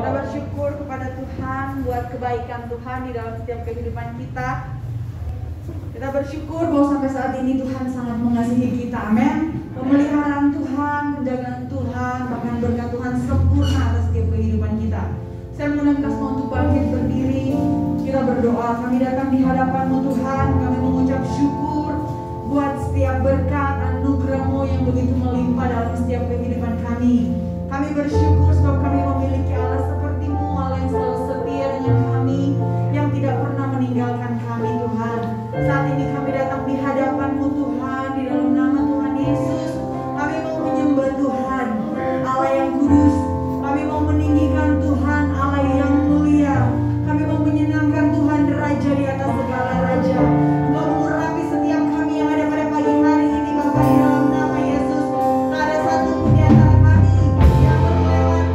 Kita bersyukur kepada Tuhan buat kebaikan Tuhan di dalam setiap kehidupan kita. Kita bersyukur bahwa sampai saat ini Tuhan sangat mengasihi kita. Amin. Pemeliharaan Tuhan, penjagaan Tuhan, bahkan berkat Tuhan sempurna atas setiap kehidupan kita. Saya mengundang kita semua untuk bangkit berdiri. Kita berdoa. Kami datang di hadapan-Mu Tuhan. Kami mengucap syukur buat setiap berkat anugerah-Mu yang begitu melimpah dalam setiap kehidupan kami. Kami bersyukur sebab kami memiliki Allah seperti-Mu, Allah yang selalu setia dengan kami, yang tidak pernah meninggalkan kami Tuhan. Saat ini kami datang di hadapan-Mu Tuhan, di dalam nama Tuhan Yesus. Kami mau menyembah Tuhan, Allah yang kudus. Kami mau meninggikan Tuhan, Allah yang mulia. Kami mau menyenangkan Tuhan, Raja di atas segala raja. Engkau mengurapi setiap kami yang ada pada pagi hari ini, Bapa, di dalam nama Yesus. Tak ada satu pun di antara kami yang berkelewat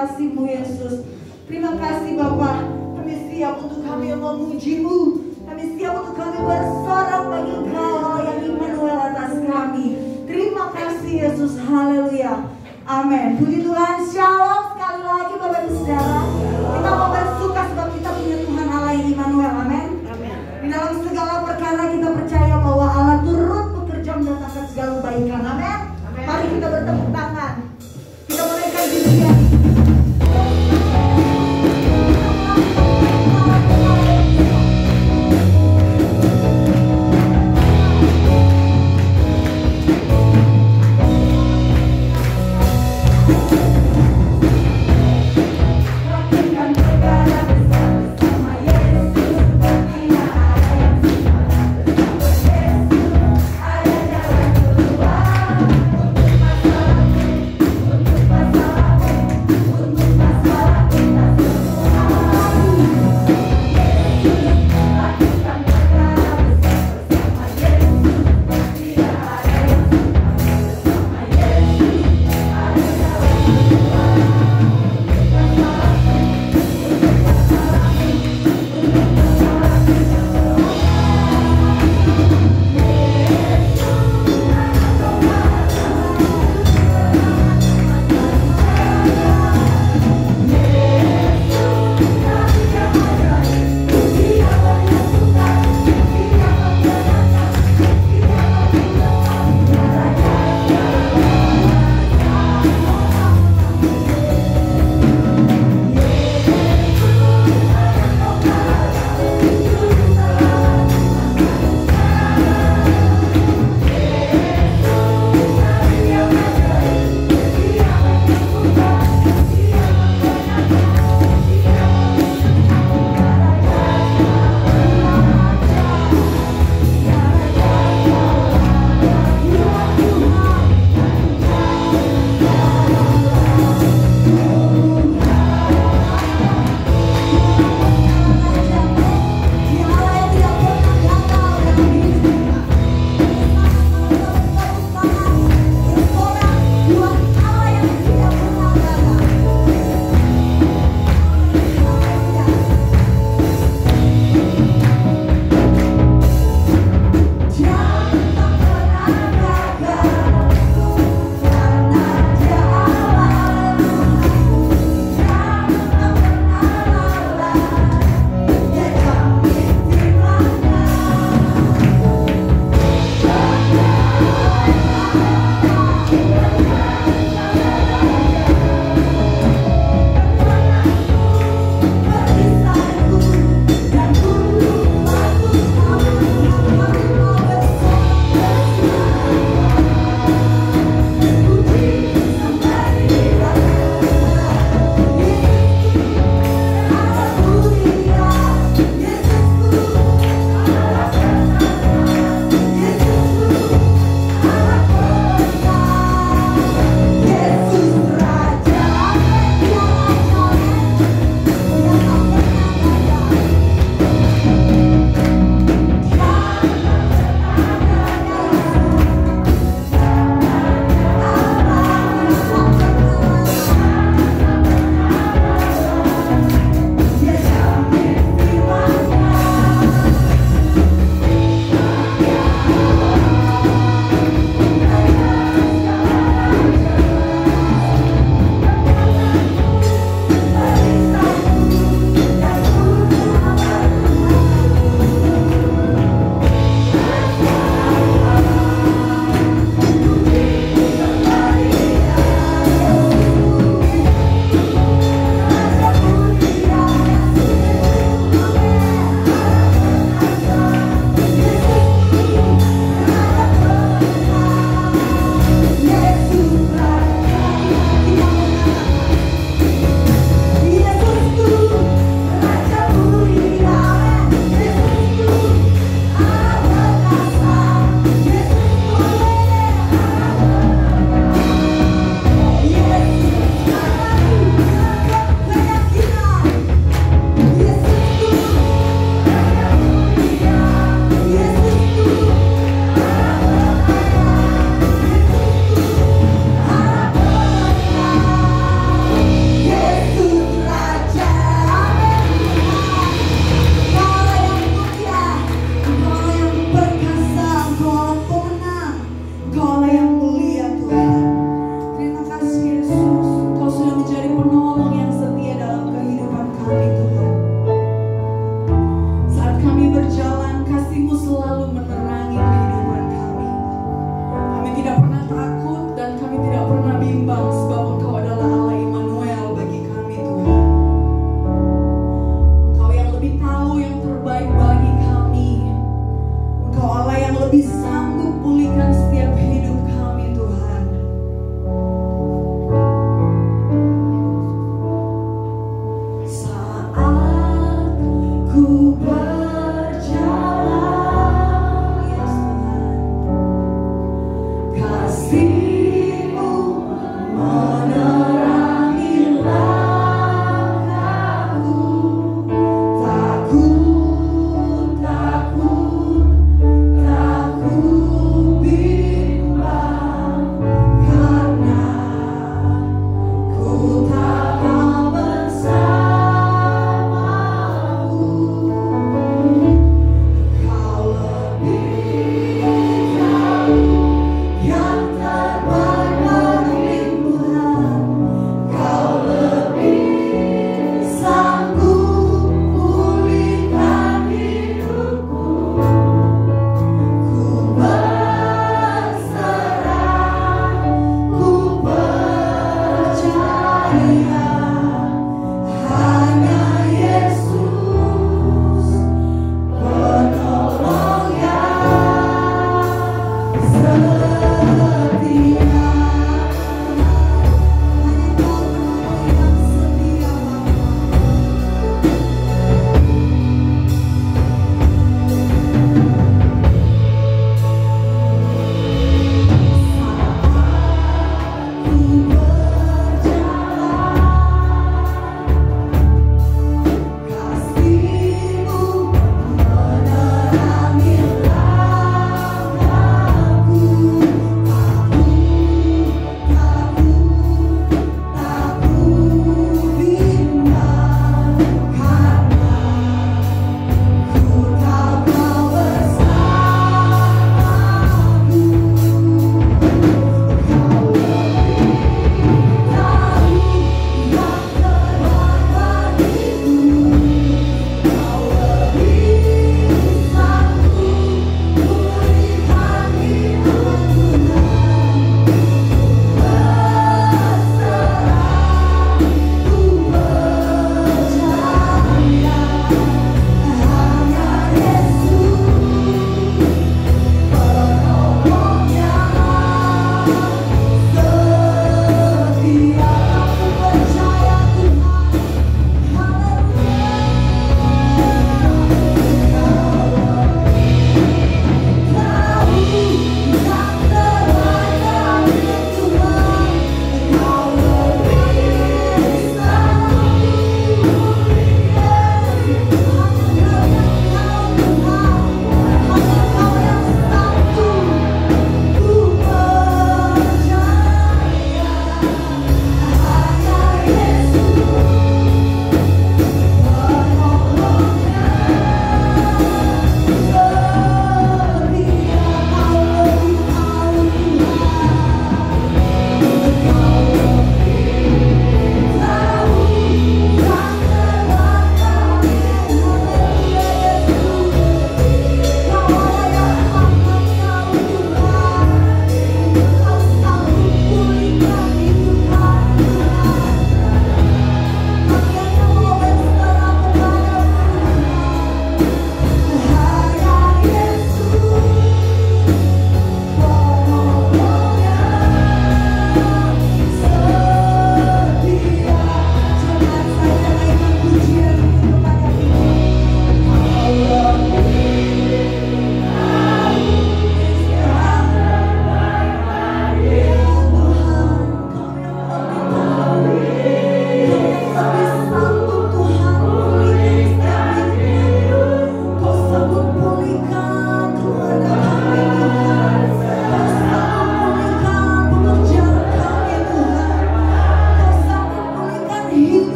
kasih-Mu Yesus. Terima kasih Bapa. Kami siap untuk kami memuji-Mu. Kami siap untuk kami bersorak bagi Engkau Allah yang Immanuel atas kami. Terima kasih Yesus. Haleluya. Amin. Puji Tuhan. Shalom. Sekali lagi Bapak Ibu Saudara, kita mau bersuka sebab kita punya Tuhan Allah yang Immanuel. Amin. Di dalam segala perkara kita percaya bahwa Allah turut bekerja mendatangkan segala kebaikan. Amin. Mari kita bertepuk tangan. Kita menaikkan pujian.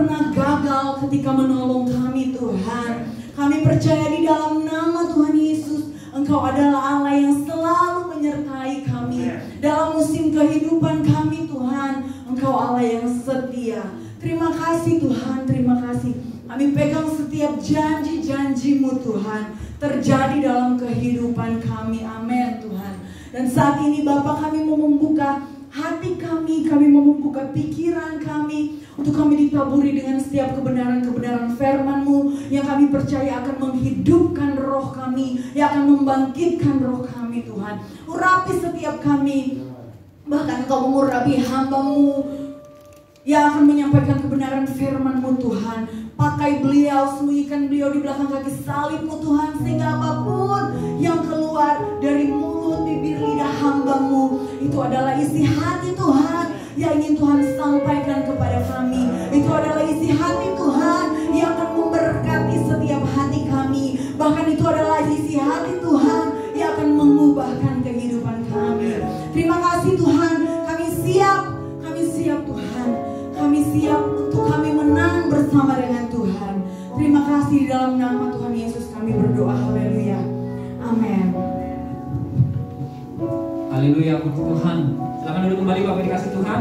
pernah gagal ketika menolong kami Tuhan. Kami percaya di dalam nama Tuhan Yesus, Engkau adalah Allah yang selalu menyertai kami. Dalam musim kehidupan kami Tuhan, Engkau Allah yang setia. Terima kasih Tuhan, terima kasih. Kami pegang setiap janji-janji-Mu Tuhan terjadi dalam kehidupan kami. Amin Tuhan. Dan saat ini Bapa, kami mau membuka hati kami mau membuka pikiran kami untuk kami ditaburi dengan setiap kebenaran-kebenaran firman-Mu yang kami percaya akan menghidupkan roh kami, yang akan membangkitkan roh kami Tuhan. Urapi setiap kami, bahkan Engkau mengurapi hamba-Mu yang akan menyampaikan kebenaran firman-Mu Tuhan. Pakai beliau, sembunyikan beliau di belakang kaki salib-Mu Tuhan, sehingga apapun yang keluar dari mulut, bibir, lidah hamba-Mu itu adalah isi hati Tuhan yang ingin Tuhan sampaikan kepada kami. Itu adalah isi hati Tuhan yang akan memberkati setiap hati kami. Bahkan itu adalah isi hati Tuhan yang akan mengubahkan kehidupan kami. Terima kasih Tuhan, kami siap Tuhan. Kami siap untuk kami menang bersama dengan Tuhan. Terima kasih di dalam nama Tuhan Yesus kami berdoa. Haleluya. Amin. Haleluya, puji Tuhan. Silakan duduk kembali Bapak dikasih Tuhan.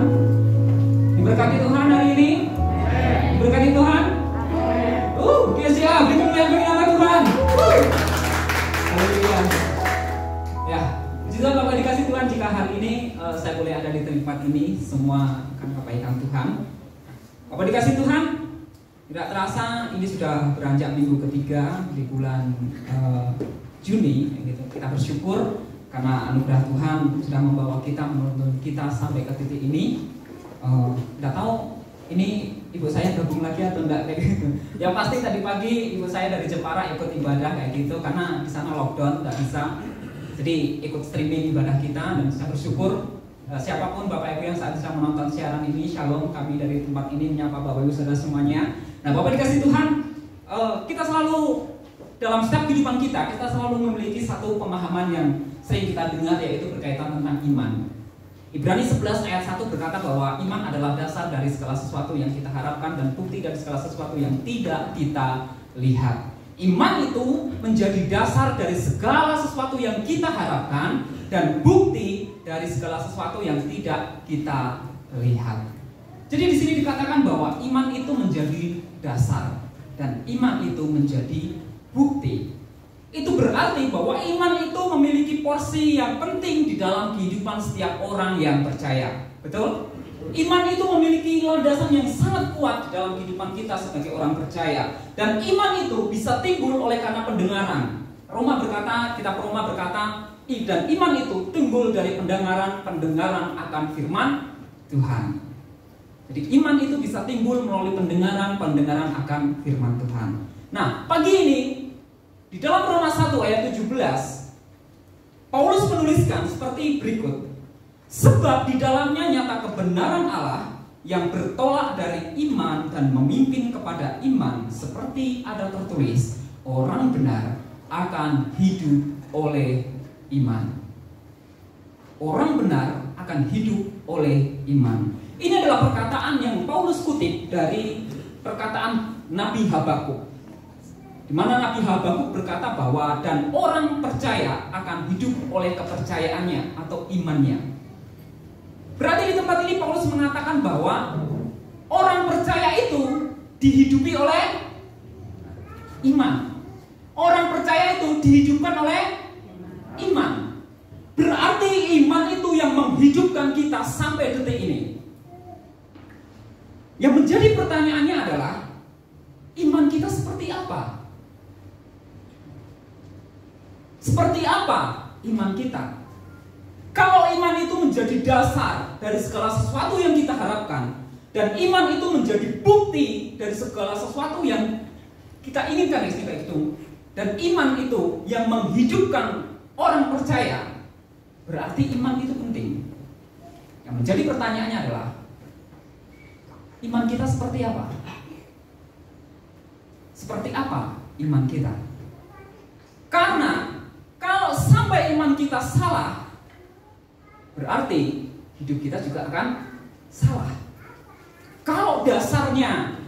Diberkati Tuhan hari ini. Diberkati Tuhan. Oke siap. Beri nama Tuhan. Haleluya. Ya, puji Tuhan Bapak dikasih Tuhan. Jika hari ini saya boleh ada di tempat ini, semua akan kebaikan Tuhan. Bapak dikasih Tuhan, tidak terasa ini sudah beranjak minggu ketiga di bulan Juni. Gitu. Kita bersyukur karena anugerah Tuhan sudah membawa kita, menuntun kita sampai ke titik ini. Tidak tahu ini ibu saya gabung lagi atau enggak kayak gitu. Yang pasti tadi pagi ibu saya dari Jepara ikut ibadah kayak gitu karena di sana lockdown tidak bisa. Jadi ikut streaming ibadah kita dan saya bersyukur. Siapapun Bapak Ibu yang saat sedang menonton siaran ini, shalom, kami dari tempat ini menyapa Bapak Ibu saudara semuanya. Nah Bapak dikasih Tuhan, kita selalu dalam setiap kehidupan kita selalu memiliki satu pemahaman yang sering kita dengar, yaitu berkaitan tentang iman. Ibrani 11 ayat 1 berkata bahwa iman adalah dasar dari segala sesuatu yang kita harapkan dan bukti dari segala sesuatu yang tidak kita lihat. Iman itu menjadi dasar dari segala sesuatu yang kita harapkan dan bukti dari segala sesuatu yang tidak kita lihat. Jadi di sini dikatakan bahwa iman itu menjadi dasar dan iman itu menjadi bukti. Itu berarti bahwa iman itu memiliki porsi yang penting di dalam kehidupan setiap orang yang percaya. Betul? Iman itu memiliki landasan yang sangat kuat di dalam kehidupan kita sebagai orang percaya. Dan iman itu bisa timbul oleh karena pendengaran. Kitab Roma berkata, dan iman itu timbul dari pendengaran akan firman Tuhan. Jadi iman itu bisa timbul melalui pendengaran akan firman Tuhan. Nah, pagi ini di dalam Roma 1 ayat 17, Paulus menuliskan seperti berikut. Sebab di dalamnya nyata kebenaran Allah yang bertolak dari iman dan memimpin kepada iman, seperti ada tertulis, orang benar akan hidup oleh iman. Orang benar akan hidup oleh iman. Ini adalah perkataan yang Paulus kutip dari perkataan Nabi Habakuk, di mana Nabi Habakuk berkata bahwa dan orang percaya akan hidup oleh kepercayaannya atau imannya. Berarti di tempat ini Paulus mengatakan bahwa orang percaya itu dihidupi oleh iman. Orang percaya itu dihidupkan oleh iman. Berarti iman itu yang menghidupkan kita sampai detik ini. Yang menjadi pertanyaannya adalah, iman kita seperti apa? Seperti apa iman kita? Kalau iman itu menjadi dasar dari segala sesuatu yang kita harapkan, dan iman itu menjadi bukti dari segala sesuatu yang kita inginkan, dan iman itu yang menghidupkan orang percaya, berarti iman itu penting. Yang menjadi pertanyaannya adalah, iman kita seperti apa? Seperti apa iman kita? Karena kalau sampai iman kita salah, berarti hidup kita juga akan salah. Kalau dasarnya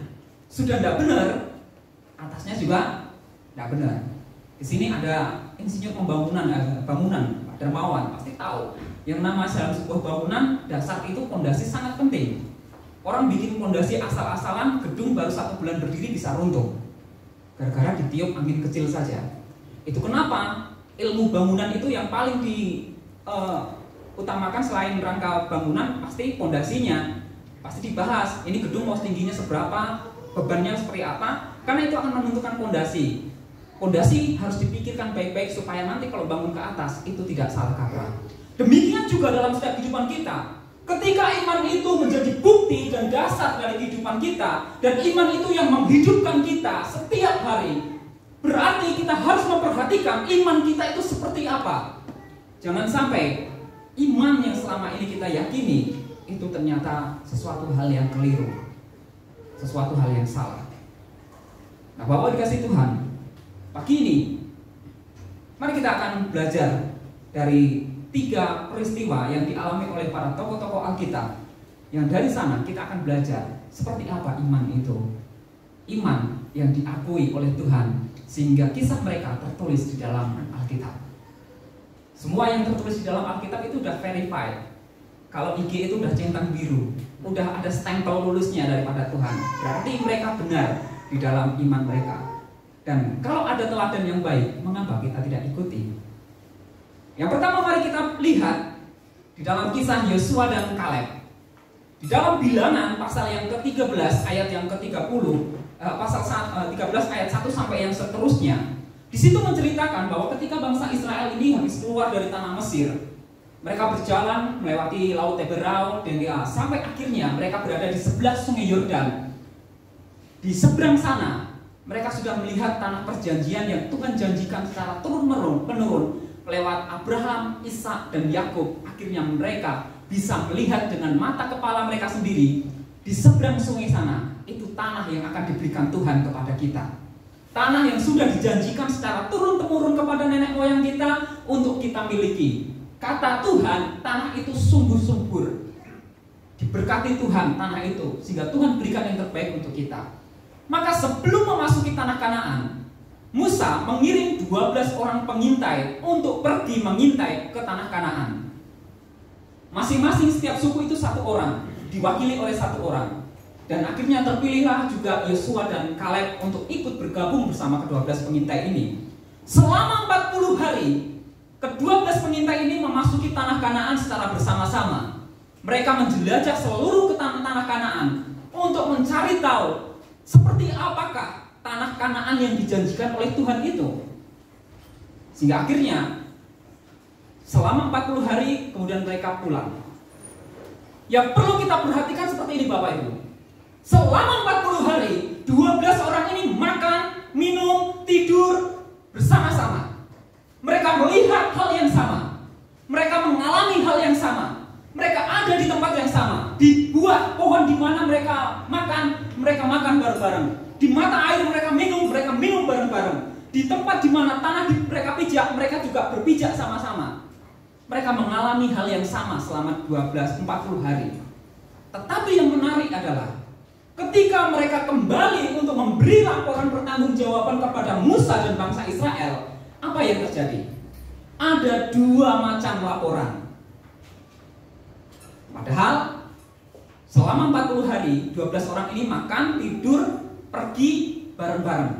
sudah tidak benar, atasnya juga tidak benar. Di sini ada insinyur bangunan, Pak Darmawan pasti tahu yang nama dalam sebuah bangunan dasar itu fondasi sangat penting. Orang bikin fondasi asal-asalan, gedung baru 1 bulan berdiri bisa runtuh gara-gara ditiup angin kecil saja. Itu kenapa ilmu bangunan itu yang paling diutamakan selain rangka bangunan, pasti fondasinya pasti dibahas. Ini gedung mau tingginya seberapa, bebannya seperti apa, karena itu akan menentukan fondasi. Fondasi harus dipikirkan baik-baik supaya nanti kalau bangun ke atas itu tidak salah kaprah. Demikian juga dalam setiap kehidupan kita. Ketika iman itu menjadi bukti dan dasar dari kehidupan kita, dan iman itu yang menghidupkan kita setiap hari, berarti kita harus memperhatikan iman kita itu seperti apa. Jangan sampai iman yang selama ini kita yakini itu ternyata sesuatu hal yang keliru, sesuatu hal yang salah. Nah, Bapak dikasih Tuhan, pagi ini mari kita akan belajar dari 3 peristiwa yang dialami oleh para tokoh-tokoh Alkitab. Yang dari sana kita akan belajar seperti apa iman itu, iman yang diakui oleh Tuhan, sehingga kisah mereka tertulis di dalam Alkitab. Semua yang tertulis di dalam Alkitab itu udah verified. Kalau IG itu udah centang biru, udah ada stempel lulusnya daripada Tuhan, berarti mereka benar di dalam iman mereka. Dan kalau ada teladan yang baik, mengapa kita tidak ikuti? Yang pertama, mari kita lihat di dalam kisah Yosua dan Kaleb. Di dalam Bilangan pasal yang ke-13 ayat yang ke-30, pasal 13 ayat 1 sampai yang seterusnya. Di situ menceritakan bahwa ketika bangsa Israel ini habis keluar dari tanah Mesir, mereka berjalan melewati Laut Teberau dan sampai akhirnya mereka berada di sebelah Sungai Yordan. Di seberang sana mereka sudah melihat tanah perjanjian yang Tuhan janjikan secara turun-menurun lewat Abraham, Ishak, dan Yakub. Akhirnya mereka bisa melihat dengan mata kepala mereka sendiri di seberang sungai sana, itu tanah yang akan diberikan Tuhan kepada kita. Tanah yang sudah dijanjikan secara turun-temurun kepada nenek moyang kita untuk kita miliki. Kata Tuhan, tanah itu sungguh subur. Diberkati Tuhan tanah itu, sehingga Tuhan berikan yang terbaik untuk kita. Maka sebelum memasuki tanah Kanaan, Musa mengirim 12 orang pengintai untuk pergi mengintai ke tanah Kanaan. Masing-masing setiap suku itu 1 orang, diwakili oleh 1 orang. Dan akhirnya terpilihlah juga Yosua dan Kaleb untuk ikut bergabung bersama ke-12 pengintai ini. Selama 40 hari, ke-12 pengintai ini memasuki tanah Kanaan secara bersama-sama. Mereka menjelajah seluruh tanah Kanaan untuk mencari tahu seperti apakah tanah Kanaan yang dijanjikan oleh Tuhan itu. Sehingga akhirnya selama 40 hari kemudian mereka pulang. Yang perlu kita perhatikan seperti ini Bapak Ibu. Selama 40 hari 12 orang ini makan, minum, tidur bersama-sama. Mereka melihat hal yang sama. Mereka mengalami hal yang sama. Mereka ada di tempat yang sama. Di buah pohon di mana mereka makan bareng-bareng. Di mata air mereka minum bareng-bareng. Di tempat di mana tanah mereka pijak, mereka juga berpijak sama-sama. Mereka mengalami hal yang sama selama 40 hari. Tetapi yang menarik adalah ketika mereka kembali untuk memberi laporan pertanggungjawaban kepada Musa dan bangsa Israel, apa yang terjadi? Ada 2 macam laporan. Padahal selama 40 hari 12 orang ini makan, tidur, pergi bareng-bareng.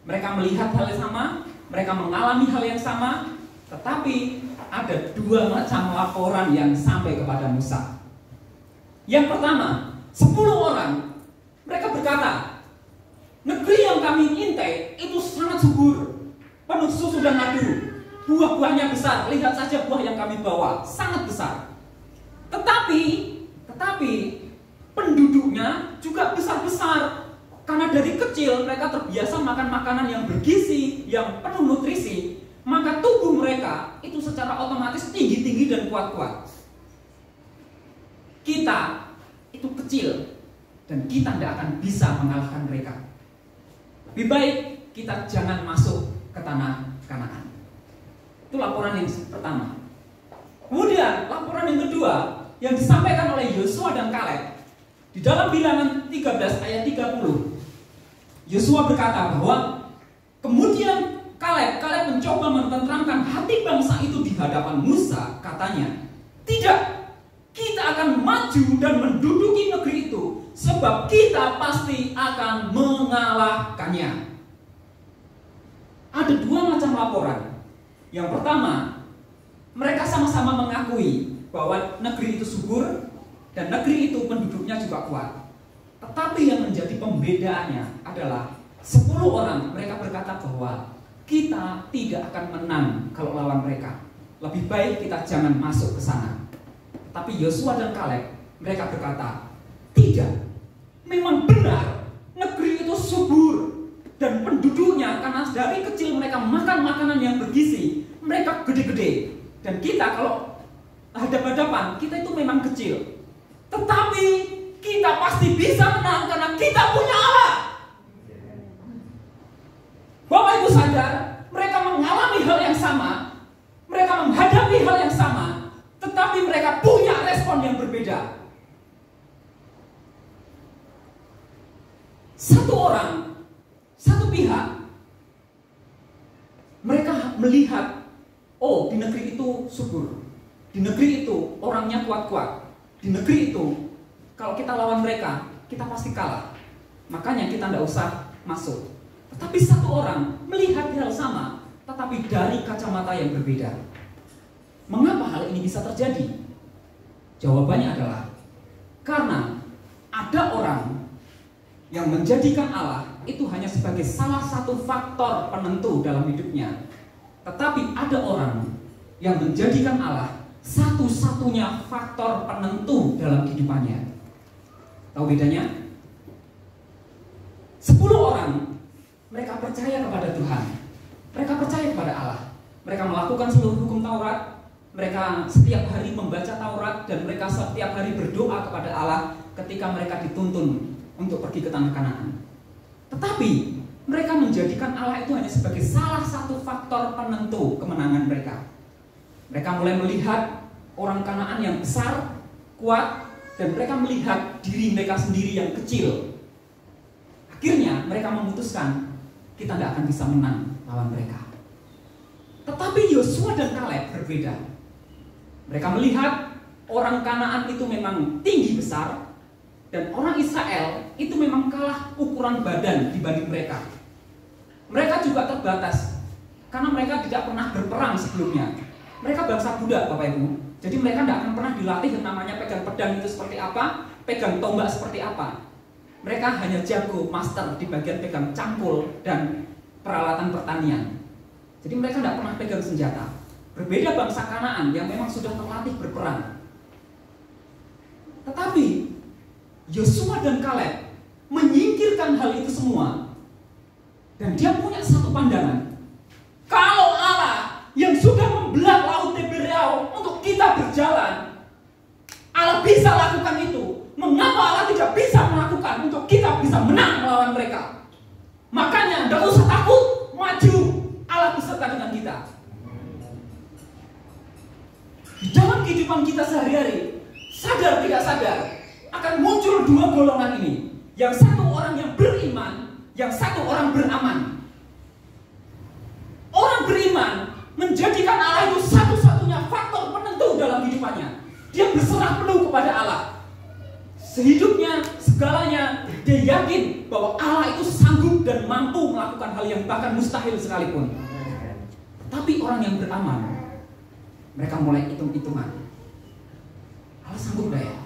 Mereka melihat hal yang sama, mereka mengalami hal yang sama, tetapi ada 2 macam laporan yang sampai kepada Musa. Yang pertama, 10 orang mereka berkata, negeri yang kami intai itu sangat subur, penuh susu dan madu, buah-buahnya besar, lihat saja buah yang kami bawa, sangat besar. Tetapi penduduknya juga besar-besar. Karena dari kecil mereka terbiasa makan makanan yang bergizi, yang penuh nutrisi, maka tubuh mereka itu secara otomatis tinggi-tinggi dan kuat-kuat. Kita itu kecil dan kita tidak akan bisa mengalahkan mereka. Lebih baik kita jangan masuk ke tanah Kanaan. Itu laporan yang pertama. Kemudian laporan yang kedua yang disampaikan oleh Yosua dan Kaleb di dalam Bilangan 13 ayat 30. Yosua berkata bahwa kemudian Kaleb mencoba menenteramkan hati bangsa itu di hadapan Musa. Katanya, tidak, kita akan maju dan menduduki negeri itu, sebab kita pasti akan mengalahkannya. Ada dua macam laporan. Yang pertama, mereka sama-sama mengakui bahwa negeri itu subur dan negeri itu penduduknya juga kuat. Tetapi yang menjadi pembedaannya adalah 10 orang mereka berkata bahwa kita tidak akan menang kalau lawan mereka. Lebih baik kita jangan masuk ke sana. Tapi Yosua dan Kaleb mereka berkata, tidak, memang benar negeri itu subur dan penduduknya karena dari kecil mereka makan makanan yang bergizi, mereka gede-gede. Dan kita kalau hadap-hadapan, kita itu memang kecil. Tetapi kita pasti bisa menang karena kita punya Allah. Bapak Ibu sadar, mereka mengalami hal yang sama, mereka menghadapi hal yang sama, tetapi mereka punya respon yang berbeda. Satu orang, satu pihak, mereka melihat, oh di negeri itu subur, di negeri itu orangnya kuat-kuat, di negeri itu kalau kita lawan mereka, kita pasti kalah. Makanya kita tidak usah masuk. Tetapi satu orang melihat hal sama, tetapi dari kacamata yang berbeda. Mengapa hal ini bisa terjadi? Jawabannya adalah karena ada orang yang menjadikan Allah itu hanya sebagai salah satu faktor penentu dalam hidupnya. Tetapi ada orang yang menjadikan Allah satu-satunya faktor penentu dalam kehidupannya. Tahu bedanya? 10 orang mereka percaya kepada Tuhan, mereka percaya kepada Allah, mereka melakukan seluruh hukum Taurat, mereka setiap hari membaca Taurat, dan mereka setiap hari berdoa kepada Allah ketika mereka dituntun untuk pergi ke tanah Kanaan. Tetapi mereka menjadikan Allah itu hanya sebagai salah satu faktor penentu kemenangan mereka. Mereka mulai melihat orang Kanaan yang besar, kuat, dan mereka melihat diri mereka sendiri yang kecil. Akhirnya mereka memutuskan, kita tidak akan bisa menang lawan mereka. Tetapi Yosua dan Kaleb berbeda. Mereka melihat orang Kanaan itu memang tinggi besar, dan orang Israel itu memang kalah ukuran badan dibanding mereka. Mereka juga terbatas, karena mereka tidak pernah berperang sebelumnya. Mereka bangsa budak, Bapak Ibu. Jadi mereka tidak akan pernah dilatih yang namanya pegang pedang itu seperti apa, pegang tombak seperti apa. Mereka hanya jago, master di bagian pegang cangkul dan peralatan pertanian. Jadi mereka tidak pernah pegang senjata. Berbeda bangsa Kanaan yang memang sudah terlatih berperang. Tetapi Yosua dan Kaleb menyingkirkan hal itu semua. Dan dia punya satu pandangan. Kalau Allah yang sudah membelah laut Tiberia untuk kita berjalan, Allah bisa lakukan itu. Mengapa Allah tidak bisa melakukan untuk kita bisa menang melawan mereka? Makanya tidak usah takut, maju. Allah beserta dengan kita. Di dalam kehidupan kita sehari-hari, sadar tidak sadar, akan muncul dua golongan ini. Yang satu orang yang beriman, yang satu orang beraman. Orang beriman menjadikan Allah itu satu-satunya faktor penentu dalam hidupannya. Dia berserah penuh kepada Allah. Sehidupnya, segalanya, dia yakin bahwa Allah itu sanggup dan mampu melakukan hal yang bahkan mustahil sekalipun. Tapi orang yang beraman, mereka mulai hitung-hitungan. Allah sanggup gak ya?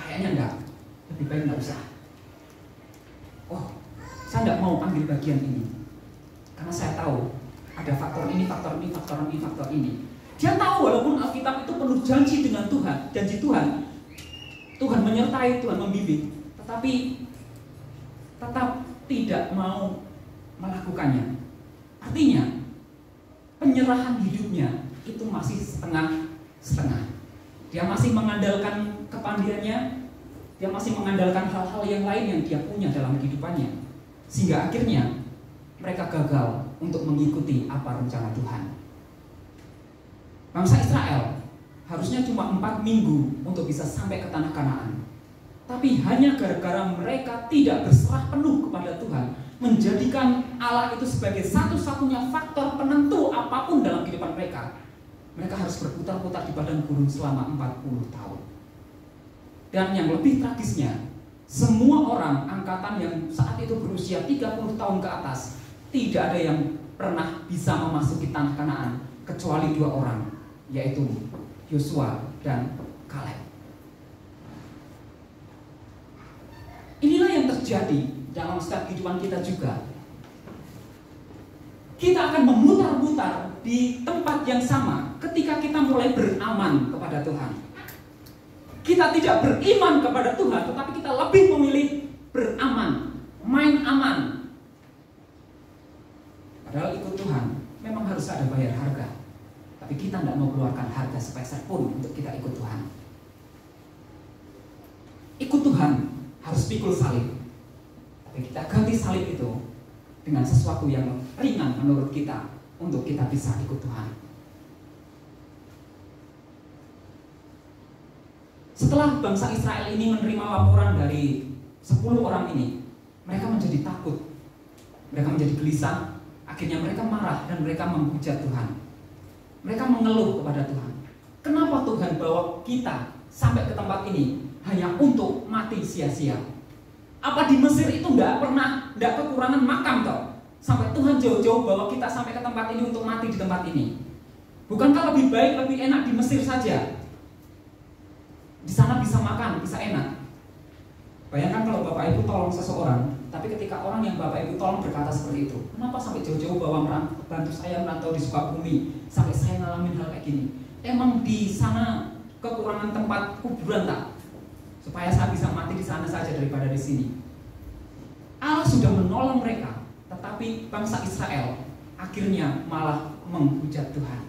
Kayaknya enggak. Lebih baik enggak usah. Oh, saya enggak mau ambil bagian ini. Karena saya tahu ada faktor ini, faktor ini, faktor ini, faktor ini. Dia tahu walaupun Alkitab itu penuh janji dengan Tuhan, janji Tuhan. Tuhan menyertai, Tuhan membimbing, tetapi tetap tidak mau melakukannya. Artinya, penyerahan hidupnya itu masih setengah-setengah. Dia masih mengandalkan kepandaiannya, dia masih mengandalkan hal-hal yang lain yang dia punya dalam kehidupannya. Sehingga akhirnya mereka gagal untuk mengikuti apa rencana Tuhan. Bangsa Israel harusnya cuma 4 minggu untuk bisa sampai ke tanah Kanaan. Tapi hanya gara-gara mereka tidak berserah penuh kepada Tuhan, menjadikan Allah itu sebagai satu-satunya faktor penentu apapun dalam kehidupan mereka, mereka harus berputar-putar di padang gurun selama 40 tahun. Dan yang lebih tragisnya, semua orang angkatan yang saat itu berusia 30 tahun ke atas, tidak ada yang pernah bisa memasuki tanah Kanaan kecuali 2 orang, yaitu Yosua dan Kaleb. Inilah yang terjadi dalam setiap kehidupan kita juga. Kita akan memutar-mutar di tempat yang sama ketika kita mulai beraman kepada Tuhan. Kita tidak beriman kepada Tuhan, tetapi kita lebih memilih beraman, main aman. Padahal ikut Tuhan memang harus ada bayar harga, tapi kita tidak mau keluarkan harga sepeser pun untuk kita ikut Tuhan. Ikut Tuhan harus pikul salib, tapi kita ganti salib itu dengan sesuatu yang ringan menurut kita untuk kita bisa ikut Tuhan. Setelah bangsa Israel ini menerima laporan dari 10 orang ini, mereka menjadi takut, mereka menjadi gelisah, akhirnya mereka marah dan mereka menghujat Tuhan. Mereka mengeluh kepada Tuhan. Kenapa Tuhan bawa kita sampai ke tempat ini hanya untuk mati sia-sia? Apa di Mesir itu tidak kekurangan makam toh? Sampai Tuhan jauh-jauh bawa kita sampai ke tempat ini untuk mati di tempat ini. Bukankah lebih baik, lebih enak di Mesir saja? Di sana bisa makan, bisa enak. Bayangkan kalau Bapak Ibu tolong seseorang, tapi ketika orang yang Bapak Ibu tolong berkata seperti itu, kenapa sampai jauh-jauh bawa bantu saya merantau di Sukabumi, sampai saya ngalamin hal kayak gini? Emang di sana kekurangan tempat kuburan tak? Supaya saya bisa mati di sana saja daripada di sini. Allah sudah menolong mereka, tetapi bangsa Israel akhirnya malah menghujat Tuhan.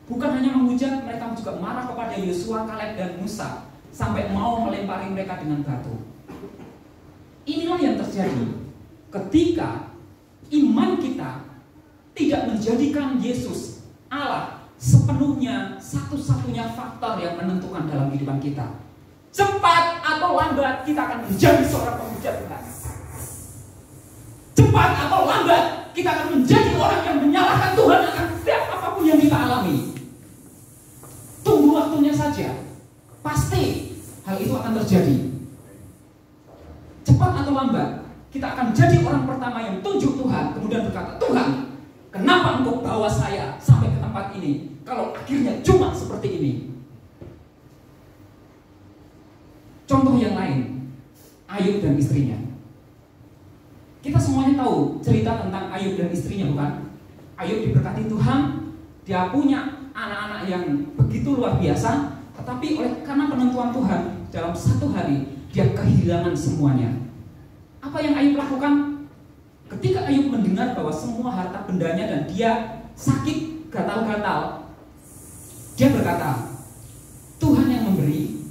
Bukan hanya menghujat, mereka juga marah kepada Yosua, Kaleb, dan Musa, sampai mau melempari mereka dengan batu. Inilah yang terjadi ketika iman kita tidak menjadikan Yesus, Allah, sepenuhnya satu-satunya faktor yang menentukan dalam kehidupan kita. Cepat atau lambat kita akan menjadi seorang penghujat Tuhan. Cepat atau lambat kita akan menjadi orang yang menyalahkan Tuhan akan setiap apapun yang kita alami. Tunggu waktunya saja, pasti hal itu akan terjadi. Cepat atau lambat kita akan jadi orang pertama yang tunjuk Tuhan, kemudian berkata, Tuhan, kenapa Engkau bawa saya sampai ke tempat ini kalau akhirnya cuma seperti ini? Contoh yang lain, Ayub dan istrinya. Kita semuanya tahu cerita tentang Ayub dan istrinya, bukan? Ayub diberkati Tuhan, dia punya anak-anak yang begitu luar biasa, tetapi karena penentuan Tuhan, dalam 1 hari dia kehilangan semuanya. Apa yang Ayub lakukan? Ketika Ayub mendengar bahwa semua harta bendanya dan dia sakit gatal-gatal, dia berkata, Tuhan yang memberi,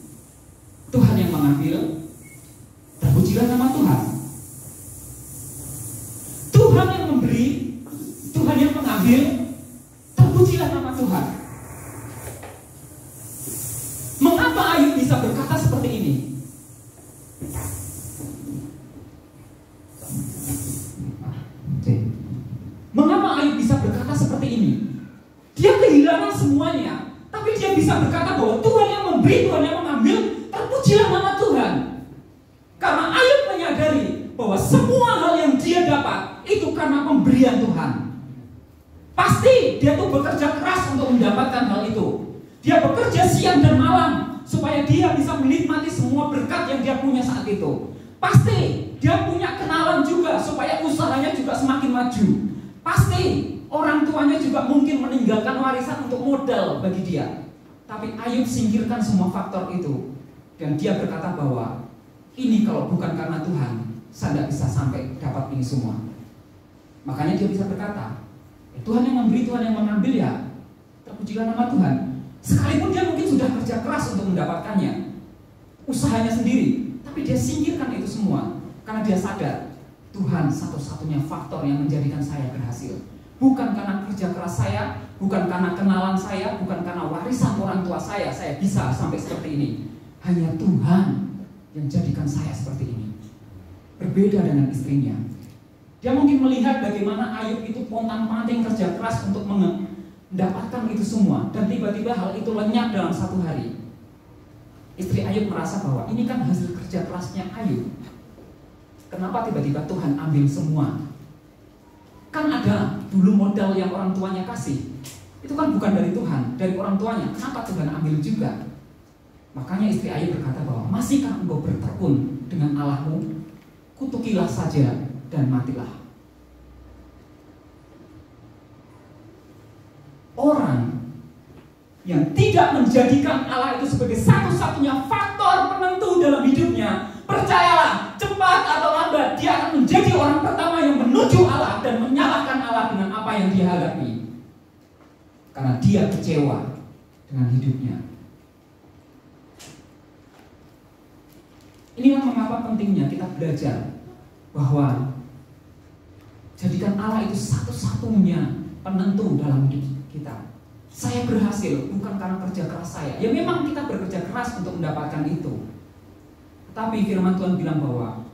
Tuhan yang mengambil, terpujilah nama Tuhan. Tuhan yang memberi, Tuhan yang mengambil, terpujilah nama Tuhan. Mengapa Ayub bisa berkata seperti ini? Mengapa Ayub bisa berkata seperti ini? Dia kehilangan semuanya, tapi dia bisa berkata bahwa Tuhan yang memberi, Tuhan yang mengambil, terpujilah nama Tuhan. Karena Ayub menyadari bahwa semua hal yang dia dapat itu karena pemberian Tuhan. Pasti dia tuh bekerja keras untuk mendapatkan hal itu. Dia bekerja siang dan malam supaya dia bisa menikmati semua berkat yang dia punya saat itu. Pasti dia punya kenalan juga supaya usahanya juga semakin maju. Pasti orang tuanya juga mungkin meninggalkan warisan untuk modal bagi dia. Tapi Ayub singkirkan semua faktor itu, dan dia berkata bahwa ini kalau bukan karena Tuhan, saya tidak bisa sampai dapat ini semua. Makanya dia bisa berkata, Tuhan yang memberi, Tuhan yang mengambil, ya terpujilah nama Tuhan. Sekalipun dia mungkin sudah kerja keras untuk mendapatkannya, usahanya sendiri, tapi dia singkirkan itu semua karena dia sadar Tuhan satu-satunya faktor yang menjadikan saya berhasil. Bukan karena kerja keras saya, bukan karena kenalan saya, bukan karena warisan orang tua saya bisa sampai seperti ini. Hanya Tuhan yang jadikan saya seperti ini. Berbeda dengan istrinya. Dia mungkin melihat bagaimana Ayub itu pontang-panting kerja keras untuk mendapatkan itu semua, dan tiba-tiba hal itu lenyap dalam satu hari. Istri Ayub merasa bahwa ini kan hasil kerja kerasnya Ayub. Kenapa tiba-tiba Tuhan ambil semua? Kan ada dulu modal yang orang tuanya kasih. Itu kan bukan dari Tuhan, dari orang tuanya. Kenapa Tuhan ambil juga? Makanya istri Ayub berkata bahwa masihkah engkau bertekun dengan Allahmu? Kutukilah saja dan matilah. Orang yang tidak menjadikan Allah itu sebagai satu-satunya faktor penentu dalam hidupnya, percayalah, cepat atau lambat dia akan menjadi orang pertama yang menuju Allah dan menyalahkan Allah dengan apa yang dia hadapi. Karena dia kecewa dengan hidupnya. Inilah mengapa pentingnya kita belajar bahwa jadikan Allah itu satu-satunya penentu dalam hidup kita. Saya berhasil bukan karena kerja keras saya. Ya memang kita bekerja keras untuk mendapatkan itu. Tapi firman Tuhan bilang bahwa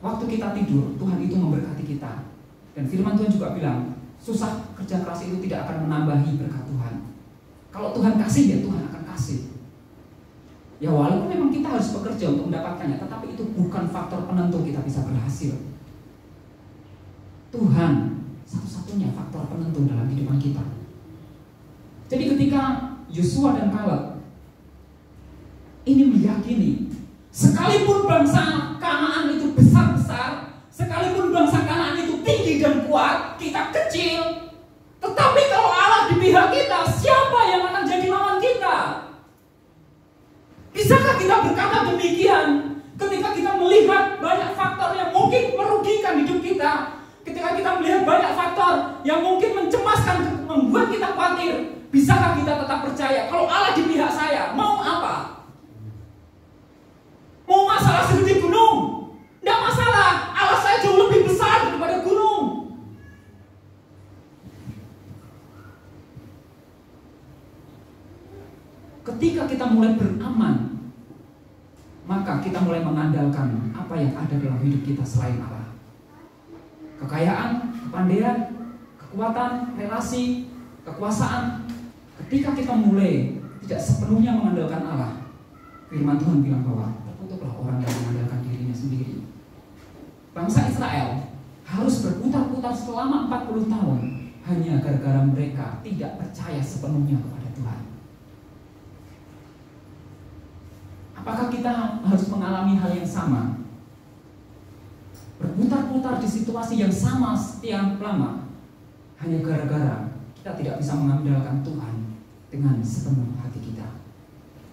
waktu kita tidur, Tuhan itu memberkati kita. Dan firman Tuhan juga bilang, susah kerja keras itu tidak akan menambahi berkat Tuhan. Kalau Tuhan kasih, ya Tuhan akan kasih. Ya walaupun memang kita harus bekerja untuk mendapatkannya, tetapi itu bukan faktor penentu kita bisa berhasil. Tuhan satu-satunya faktor penentu dalam kehidupan kita. Jadi ketika Yosua dan Kaleb ini meyakini, sekalipun bangsa Kanaan itu besar-besar, sekalipun bangsa Kanaan itu tinggi dan kuat, kita kecil, tetapi kalau Allah di pihak kita, siapa yang akan jadi lawan kita? Bisakah kita berkata demikian ketika kita melihat banyak faktor yang mungkin merugikan hidup kita? Ketika kita melihat banyak faktor yang mungkin mencemaskan, membuat kita khawatir, bisakah kita tetap percaya kalau Allah di pihak saya? Mau apa? Mau masalah segede gunung? Tidak masalah, Allah saya jauh lebih besar daripada gunung. Ketika kita mulai beraman, maka kita mulai mengandalkan apa yang ada dalam hidup kita selain Allah. Kekayaan, kepandaian, kekuatan, relasi, kekuasaan. Ketika kita mulai tidak sepenuhnya mengandalkan Allah, firman Tuhan bilang bahwa terkutuklah orang yang mengandalkan dirinya sendiri. Bangsa Israel harus berputar-putar selama 40 tahun hanya gara-gara mereka tidak percaya sepenuhnya kepada Tuhan. Apakah kita harus mengalami hal yang sama? Berputar-putar di situasi yang sama setiap lama hanya gara-gara kita tidak bisa mengandalkan Tuhan dengan sepenuh hati kita.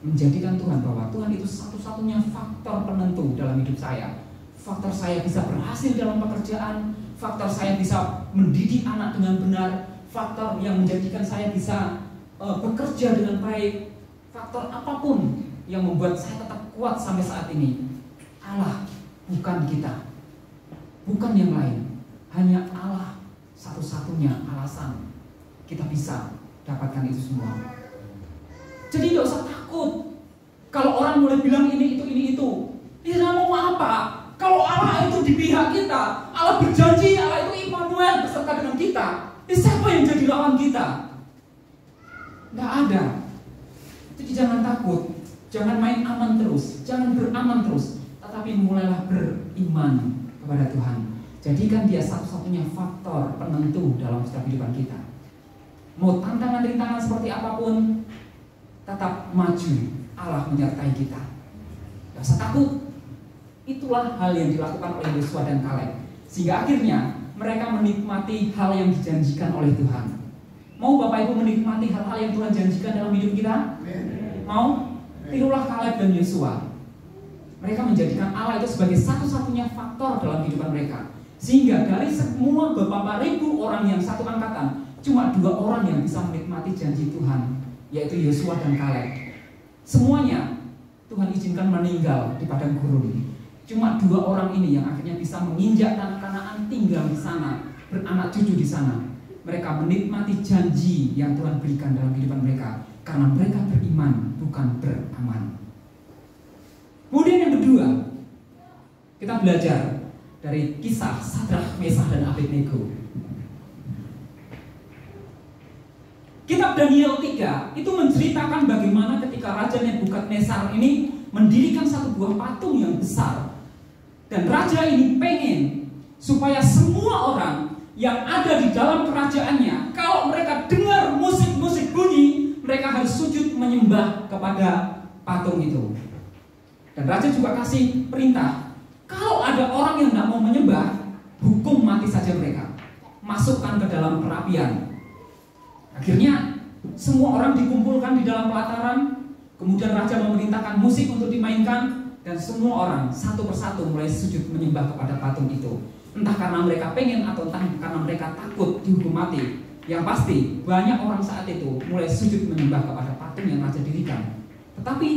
Menjadikan Tuhan bahwa Tuhan itu satu-satunya faktor penentu dalam hidup saya. Faktor saya bisa berhasil dalam pekerjaan, faktor saya bisa mendidik anak dengan benar, faktor yang menjadikan saya bisa bekerja dengan baik, faktor apapun yang membuat saya tetap kuat sampai saat ini. Allah, bukan kita, bukan yang lain, hanya Allah satu-satunya alasan kita bisa dapatkan itu semua. Jadi tidak usah takut kalau orang mulai bilang ini itu. Dia mau apa? Kalau Allah itu di pihak kita, Allah berjanji, Allah itu Immanuel beserta dengan kita. Siapa yang jadi lawan kita? Tidak ada. Jadi jangan takut, jangan main aman terus, jangan beraman terus, tetapi mulailah beriman kepada Tuhan. Jadikan Dia satu-satunya faktor penentu dalam setiap kehidupan kita. Mau tantangan rintangan seperti apapun, tetap maju. Allah menyertai kita. Tidak usah takut. Itulah hal yang dilakukan oleh Yosua dan Kaleb, sehingga akhirnya mereka menikmati hal yang dijanjikan oleh Tuhan. Mau Bapak Ibu menikmati hal-hal yang Tuhan janjikan dalam hidup kita? Mau? Tirulah Kaleb dan Yosua. Mereka menjadikan Allah itu sebagai satu-satunya faktor dalam kehidupan mereka, sehingga dari semua beberapa ribu orang yang satu angkatan, cuma 2 orang yang bisa menikmati janji Tuhan, yaitu Yosua dan Kaleb. Semuanya Tuhan izinkan meninggal di padang gurun. Cuma 2 orang ini yang akhirnya bisa menginjak tanah Kanaan, tinggal di sana, beranak cucu di sana. Mereka menikmati janji yang Tuhan berikan dalam kehidupan mereka karena mereka beriman, bukan beraman. Kemudian yang kedua, kita belajar dari kisah Sadrak, Mesah, dan Abednego. Kitab Daniel 3 itu menceritakan bagaimana ketika Raja Nebukadnezar ini mendirikan satu buah patung yang besar. Dan raja ini pengen supaya semua orang yang ada di dalam kerajaannya, kalau mereka dengar musik-musik bunyi, mereka harus sujud menyembah kepada patung itu. Dan raja juga kasih perintah, kalau ada orang yang tidak mau menyembah, hukum mati saja mereka, masukkan ke dalam perapian. Akhirnya semua orang dikumpulkan di dalam pelataran. Kemudian raja memerintahkan musik untuk dimainkan, dan semua orang satu persatu mulai sujud menyembah kepada patung itu. Entah karena mereka pengen atau entah karena mereka takut dihukum mati. Yang pasti banyak orang saat itu mulai sujud menyembah kepada patung yang raja dirikan. Tetapi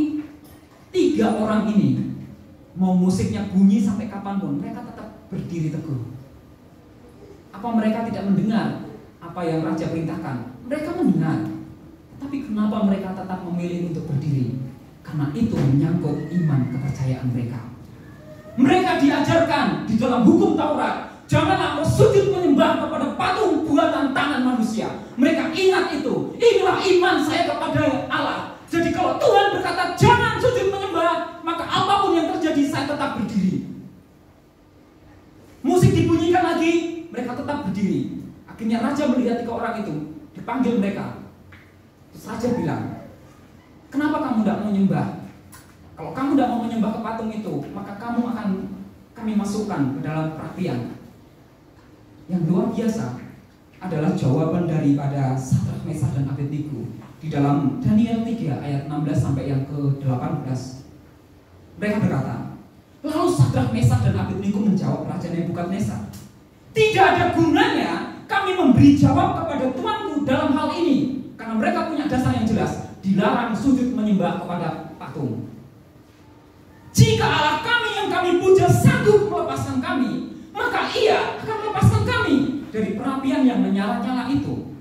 3 orang ini, mau musiknya bunyi sampai kapanpun, mereka tetap berdiri teguh. Apa mereka tidak mendengar apa yang raja perintahkan? Mereka mendengar. Tapi kenapa mereka tetap memilih untuk berdiri? Karena itu menyangkut iman kepercayaan mereka. Mereka diajarkan di dalam hukum Taurat, janganlah engkau sujud menyembah kepada patung buatan tangan manusia. Mereka ingat itu. Inilah iman saya kepada Allah. Jadi kalau Tuhan berkata jangan sujud menyembah, maka apapun yang terjadi saya tetap berdiri. Musik dibunyikan lagi, mereka tetap berdiri. Akhirnya raja melihat 3 orang itu, dipanggil mereka. Terus raja bilang, kenapa kamu tidak mau menyembah? Kalau kamu tidak mau menyembah ke patung itu, maka kamu akan kami masukkan ke dalam perapian. Yang luar biasa adalah jawaban daripada Sadrak, Mesah, dan Abednego di dalam Daniel 3 ayat 16 sampai yang ke-18. Mereka berkata, lalu Sadrak, Mesah, dan Abednego menjawab Raja Nebukadnezar, tidak ada gunanya kami memberi jawab kepada tuanku dalam hal ini, karena mereka punya dasar yang jelas. Dilarang sujud menyembah kepada patung. Jika Allah kami yang kami puja sanggup melepaskan kami, maka Ia akan melepaskan kami dari perapian yang menyala-nyala itu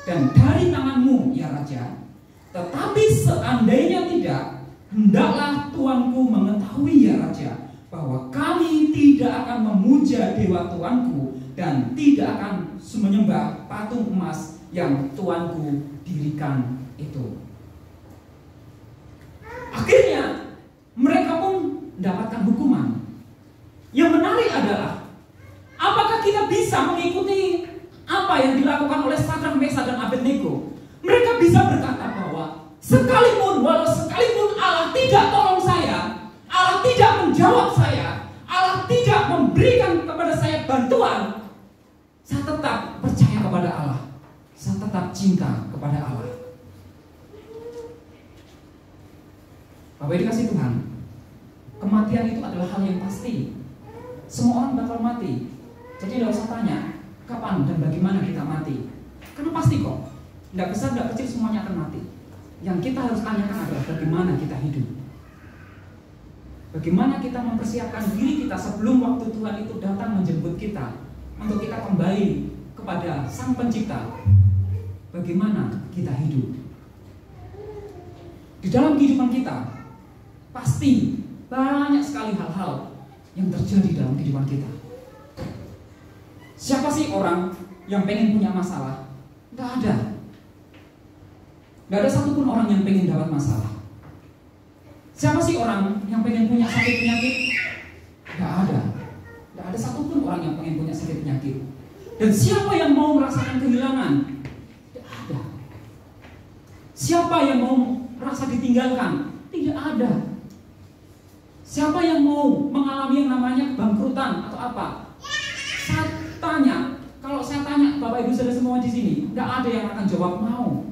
dan dari tanganmu, ya Raja. Tetapi seandainya tidak, hendaklah tuanku mengetahui, ya Raja, bahwa kami tidak akan memuja dewa tuanku dan tidak akan menyembah patung emas yang tuanku dirikan itu. Akhirnya mereka pun mendapatkan hukuman. Yang menarik adalah, apakah kita bisa mengikuti apa yang dilakukan oleh Sadrak, Mesah, dan Abednego? Mereka bisa berkata bahwa sekalipun Allah tidak tolong saya, Allah tidak menjawab saya, Allah tidak memberikan kepada saya bantuan, saya tetap percaya kepada Allah, saya tetap cinta kepada Allah. Bapak dikasih Tuhan, kematian itu adalah hal yang pasti. Semua orang bakal mati. Jadi tidak usah tanya kapan dan bagaimana kita mati, karena pasti kok. Tidak besar, tidak kecil, semuanya akan mati. Yang kita harus tanyakan adalah bagaimana kita hidup. Bagaimana kita mempersiapkan diri kita sebelum waktu Tuhan itu datang menjemput kita, untuk kita kembali kepada Sang Pencipta. Bagaimana kita hidup. Di dalam kehidupan kita pasti banyak sekali hal-hal yang terjadi dalam kehidupan kita. Siapa sih orang yang pengen punya masalah? Tidak ada. Tidak ada satupun orang yang pengen dapat masalah. Siapa sih orang yang pengen punya sakit penyakit? Tidak ada. Tidak ada satupun orang yang pengen punya sakit penyakit. Dan siapa yang mau merasakan kehilangan? Tidak ada. Siapa yang mau merasa ditinggalkan? Tidak ada. Siapa yang mau mengalami yang namanya bangkrutan atau apa? Kalau saya tanya Bapak Ibu Saudara semua di sini, tidak ada yang akan jawab mau.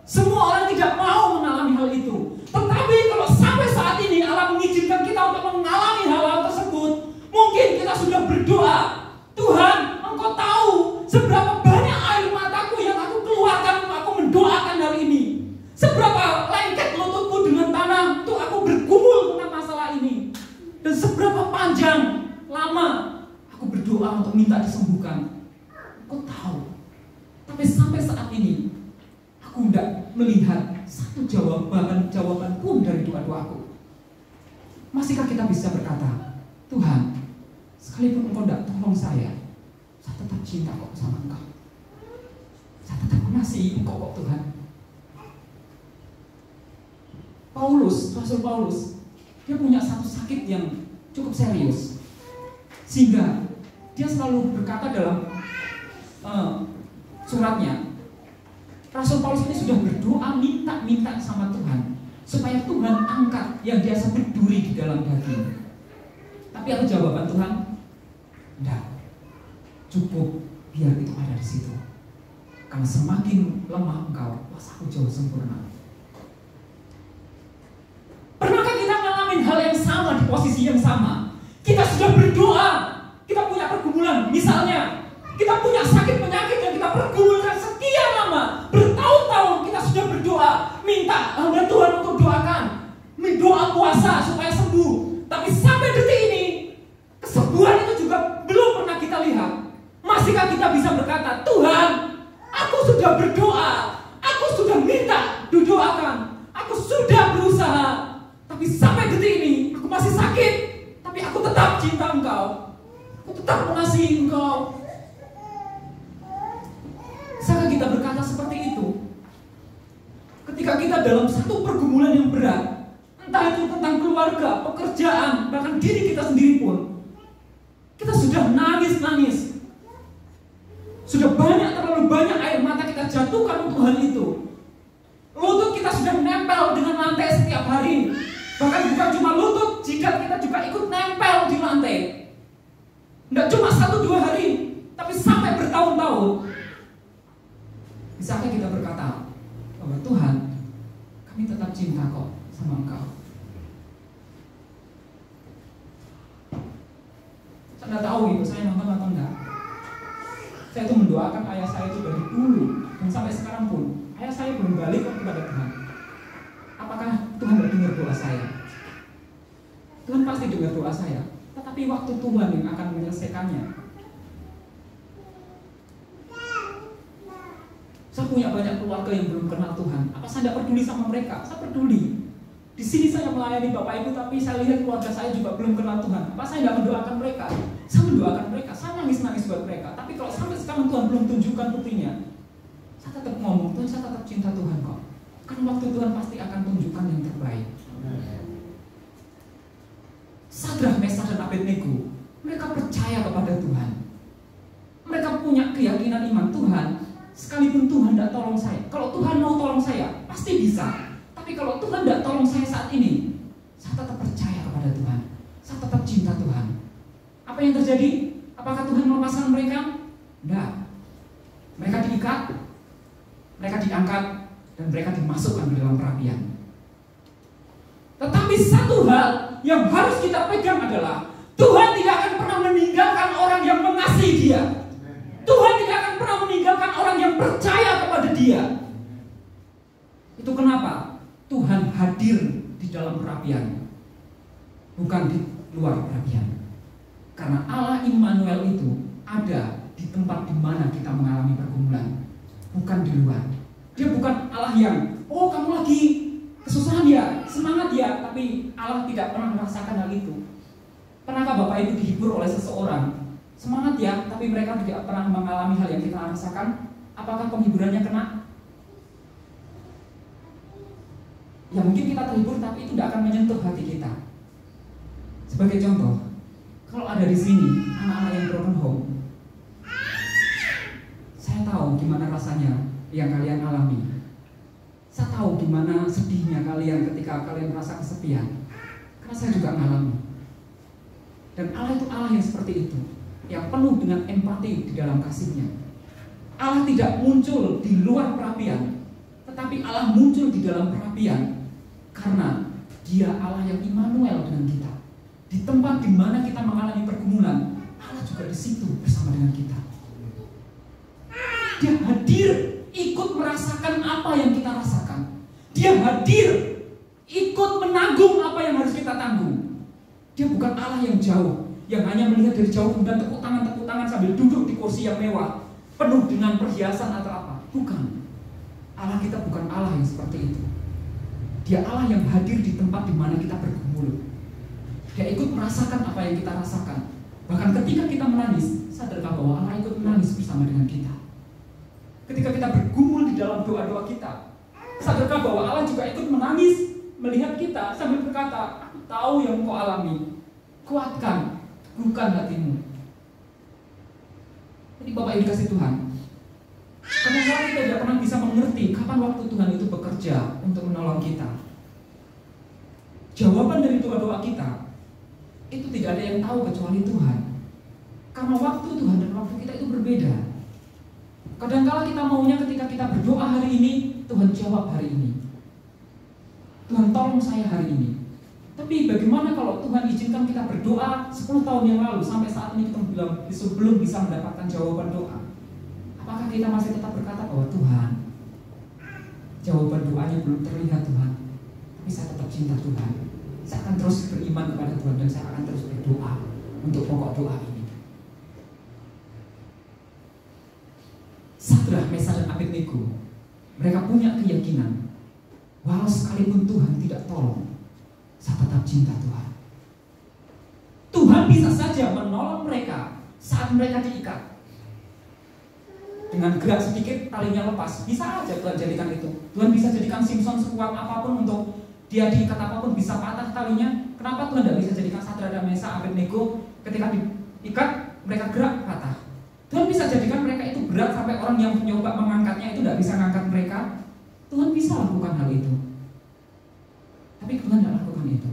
Semua orang tidak mau mengalami hal itu. Tetapi kalau sampai saat ini Allah mengizinkan kita untuk mengalami hal-hal tersebut, mungkin kita sudah berdoa, Tuhan, Engkau tahu seberapa banyak air mataku yang aku keluarkan untuk aku mendoakan hal ini. Seberapa lengket lututku dengan tanah untuk aku bergumul tentang masalah ini. Dan seberapa panjang, lama aku berdoa untuk minta disembuhkan. Engkau tahu. Tapi sampai saat ini aku tidak melihat satu jawaban pun dari doa-doaku. Masihkah kita bisa berkata, Tuhan, sekalipun engkau tidak tolong saya tetap cinta kok sama engkau. Saya tetap mengasihi engkau kok Tuhan. Rasul Paulus, dia punya satu sakit yang cukup serius, sehingga dia selalu berkata dalam suratnya, Rasul Paulus ini sudah berdoa minta sama Tuhan supaya Tuhan angkat yang dia sebut duri di dalam daging. Tapi apa jawaban Tuhan? Tidak, cukup biar itu ada di situ. Karena semakin lemah engkau, kuasaku jauh sempurna. Pernahkah kita ngalamin hal yang sama di posisi yang sama? Kita sudah berdoa, kita punya pergumulan, misalnya kita punya sakit penyakit yang kita pergumulkan sekian lama, bertahun-tahun kita sudah berdoa, minta hamba Tuhan untuk doakan, doa puasa supaya sembuh. Tapi sampai detik ini, kesembuhan itu juga belum pernah kita lihat. Masihkah kita bisa berkata, Tuhan, aku sudah berdoa, aku sudah minta didoakan, aku sudah berusaha, tapi sampai detik ini aku masih sakit, tapi aku tetap cinta engkau, aku tetap mengasihi engkau. Bisakah kita berkata seperti itu? Ketika kita dalam satu pergumulan yang berat, entah itu tentang keluarga, pekerjaan, bahkan diri kita sendiri pun, kita sudah nangis-nangis, sudah terlalu banyak air mata kita jatuhkan untuk hal itu. Lutut kita sudah menempel dengan lantai setiap hari. Bahkan bukan cuma lutut, jika kita juga ikut nempel di lantai. Tidak cuma 1-2 hari, tapi sampai bertahun-tahun. Bisakah kita berkata bahwa Tuhan, kami tetap cinta kok sama engkau? Saya tidak tahu itu, saya nonton atau enggak. Saya itu mendoakan ayah saya itu dari dulu, dan sampai sekarang pun ayah saya belum balik kepada Tuhan. Apakah Tuhan mendengar doa saya? Tuhan pasti dengar doa saya, tetapi waktu Tuhan yang akan menyelesaikannya. Saya punya banyak keluarga yang belum kenal Tuhan. Apa saya tidak peduli sama mereka? Saya peduli. Di sini saya melayani Bapak Ibu, tapi saya lihat keluarga saya juga belum kenal Tuhan. Apa saya tidak mendoakan mereka? Saya mendoakan mereka. Saya nangis-nangis buat mereka. Tapi kalau sampai sekarang Tuhan belum tunjukkan buktinya, saya tetap ngomong, Tuhan, saya tetap cinta Tuhan kok. Karena waktu Tuhan pasti akan tunjukkan yang terbaik. Sadrah, Mesak, dan Abednego, mereka percaya kepada Tuhan. Mereka punya keyakinan iman Tuhan. Sekalipun Tuhan tidak tolong saya, kalau Tuhan mau tolong saya, pasti bisa. Tapi kalau Tuhan tidak tolong saya saat ini, saya tetap percaya kepada Tuhan. Saya tetap cinta Tuhan. Apa yang terjadi? Apakah Tuhan melepaskan mereka? Tidak. Mereka diikat, mereka diangkat, dan mereka dimasukkan ke dalam perapian. Tetapi satu hal yang harus kita pegang adalah Tuhan tidak akan pernah meninggalkan orang yang mengasihi Dia. Tuhan tidak akan pernah meninggalkan orang yang percaya kepada Dia. Itu kenapa Tuhan hadir di dalam perapian, bukan di luar perapian. Karena Allah Immanuel itu ada di tempat di mana kita mengalami pergumulan, bukan di luar. Dia bukan Allah yang, oh kamu lagi kesusahan ya, semangat ya, tapi Allah tidak pernah merasakan hal itu. Pernahkah Bapak Ibu dihibur oleh seseorang? Semangat ya, tapi mereka tidak pernah mengalami hal yang kita rasakan. Apakah penghiburannya kena? Ya mungkin kita terhibur, tapi itu tidak akan menyentuh hati kita. Sebagai contoh, kalau ada di sini anak-anak yang broken home, saya tahu gimana rasanya yang kalian alami. Saya tahu gimana sedihnya kalian ketika kalian merasa kesepian. Karena saya juga mengalami. Dan Allah itu Allah yang seperti itu, yang penuh dengan empati di dalam kasih-Nya. Allah tidak muncul di luar perapian, tetapi Allah muncul di dalam perapian karena Dia Allah yang Immanuel dengan kita. Di tempat di mana kita mengalami pergumulan, Allah juga di situ bersama dengan kita. Dia hadir, ikut merasakan apa yang kita rasakan. Dia hadir, ikut menanggung apa yang harus kita tanggung. Dia bukan Allah yang jauh, yang hanya melihat dari jauh kemudian tepuk tangan sambil duduk di kursi yang mewah, penuh dengan perhiasan atau apa. Bukan. Allah kita bukan Allah yang seperti itu. Dia Allah yang hadir di tempat di mana kita bergumul. Dia ikut merasakan apa yang kita rasakan. Bahkan ketika kita menangis, sadarkah bahwa Allah ikut menangis bersama dengan kita? Ketika kita bergumul di dalam doa-doa kita, sadarkah bahwa Allah juga ikut menangis melihat kita sambil berkata, "Aku tahu yang kau alami, kuatkan, teguhkan hatimu." Jadi Bapak Ibu kasih Tuhan, kadang-kadang kita tidak pernah bisa mengerti kapan waktu Tuhan itu bekerja untuk menolong kita. Jawaban dari doa-doa kita itu tidak ada yang tahu kecuali Tuhan. Karena waktu Tuhan dan waktu kita itu berbeda. Kadang-kadang kita maunya ketika kita berdoa hari ini, Tuhan jawab hari ini. Tuhan tolong saya hari ini. Tapi bagaimana kalau Tuhan izinkan kita berdoa 10 tahun yang lalu sampai saat ini kita belum bisa mendapatkan jawaban doa? Apakah kita masih tetap berkata bahwa Tuhan, jawaban doanya belum terlihat Tuhan, tapi saya tetap cinta Tuhan. Saya akan terus beriman kepada Tuhan dan saya akan terus berdoa untuk pokok doa ini. Sadrah, Mesak, dan Abednego, mereka punya keyakinan, walau sekalipun Tuhan tidak tolong, saya tetap cinta Tuhan. Tuhan bisa saja menolong mereka saat mereka diikat. Dengan gerak sedikit talinya lepas, bisa aja Tuhan jadikan itu. Tuhan bisa jadikan Simpson sekuat apapun untuk dia diikat apapun bisa patah talinya. Kenapa Tuhan tidak bisa jadikan Sadrah, Mesak, Abednego ketika diikat mereka gerak patah? Tuhan bisa jadikan mereka itu berat sampai orang yang mencoba mengangkatnya itu tidak bisa mengangkat mereka. Tuhan bisa lakukan hal itu. Tapi Tuhan tidak lakukan itu.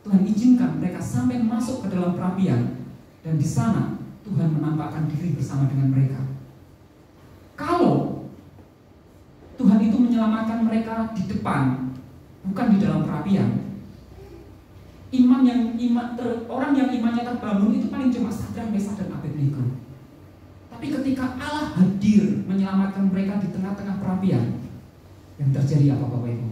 Tuhan izinkan mereka sampai masuk ke dalam perapian, dan di sana Tuhan menampakkan diri bersama dengan mereka. Kalau Tuhan itu menyelamatkan mereka di depan, bukan di dalam perapian, orang yang imannya terbangun itu paling cuma Sadrah, Mesak, dan Abednego. Tapi ketika Allah hadir menyelamatkan mereka di tengah-tengah perapian, yang terjadi apa Bapak Ibu?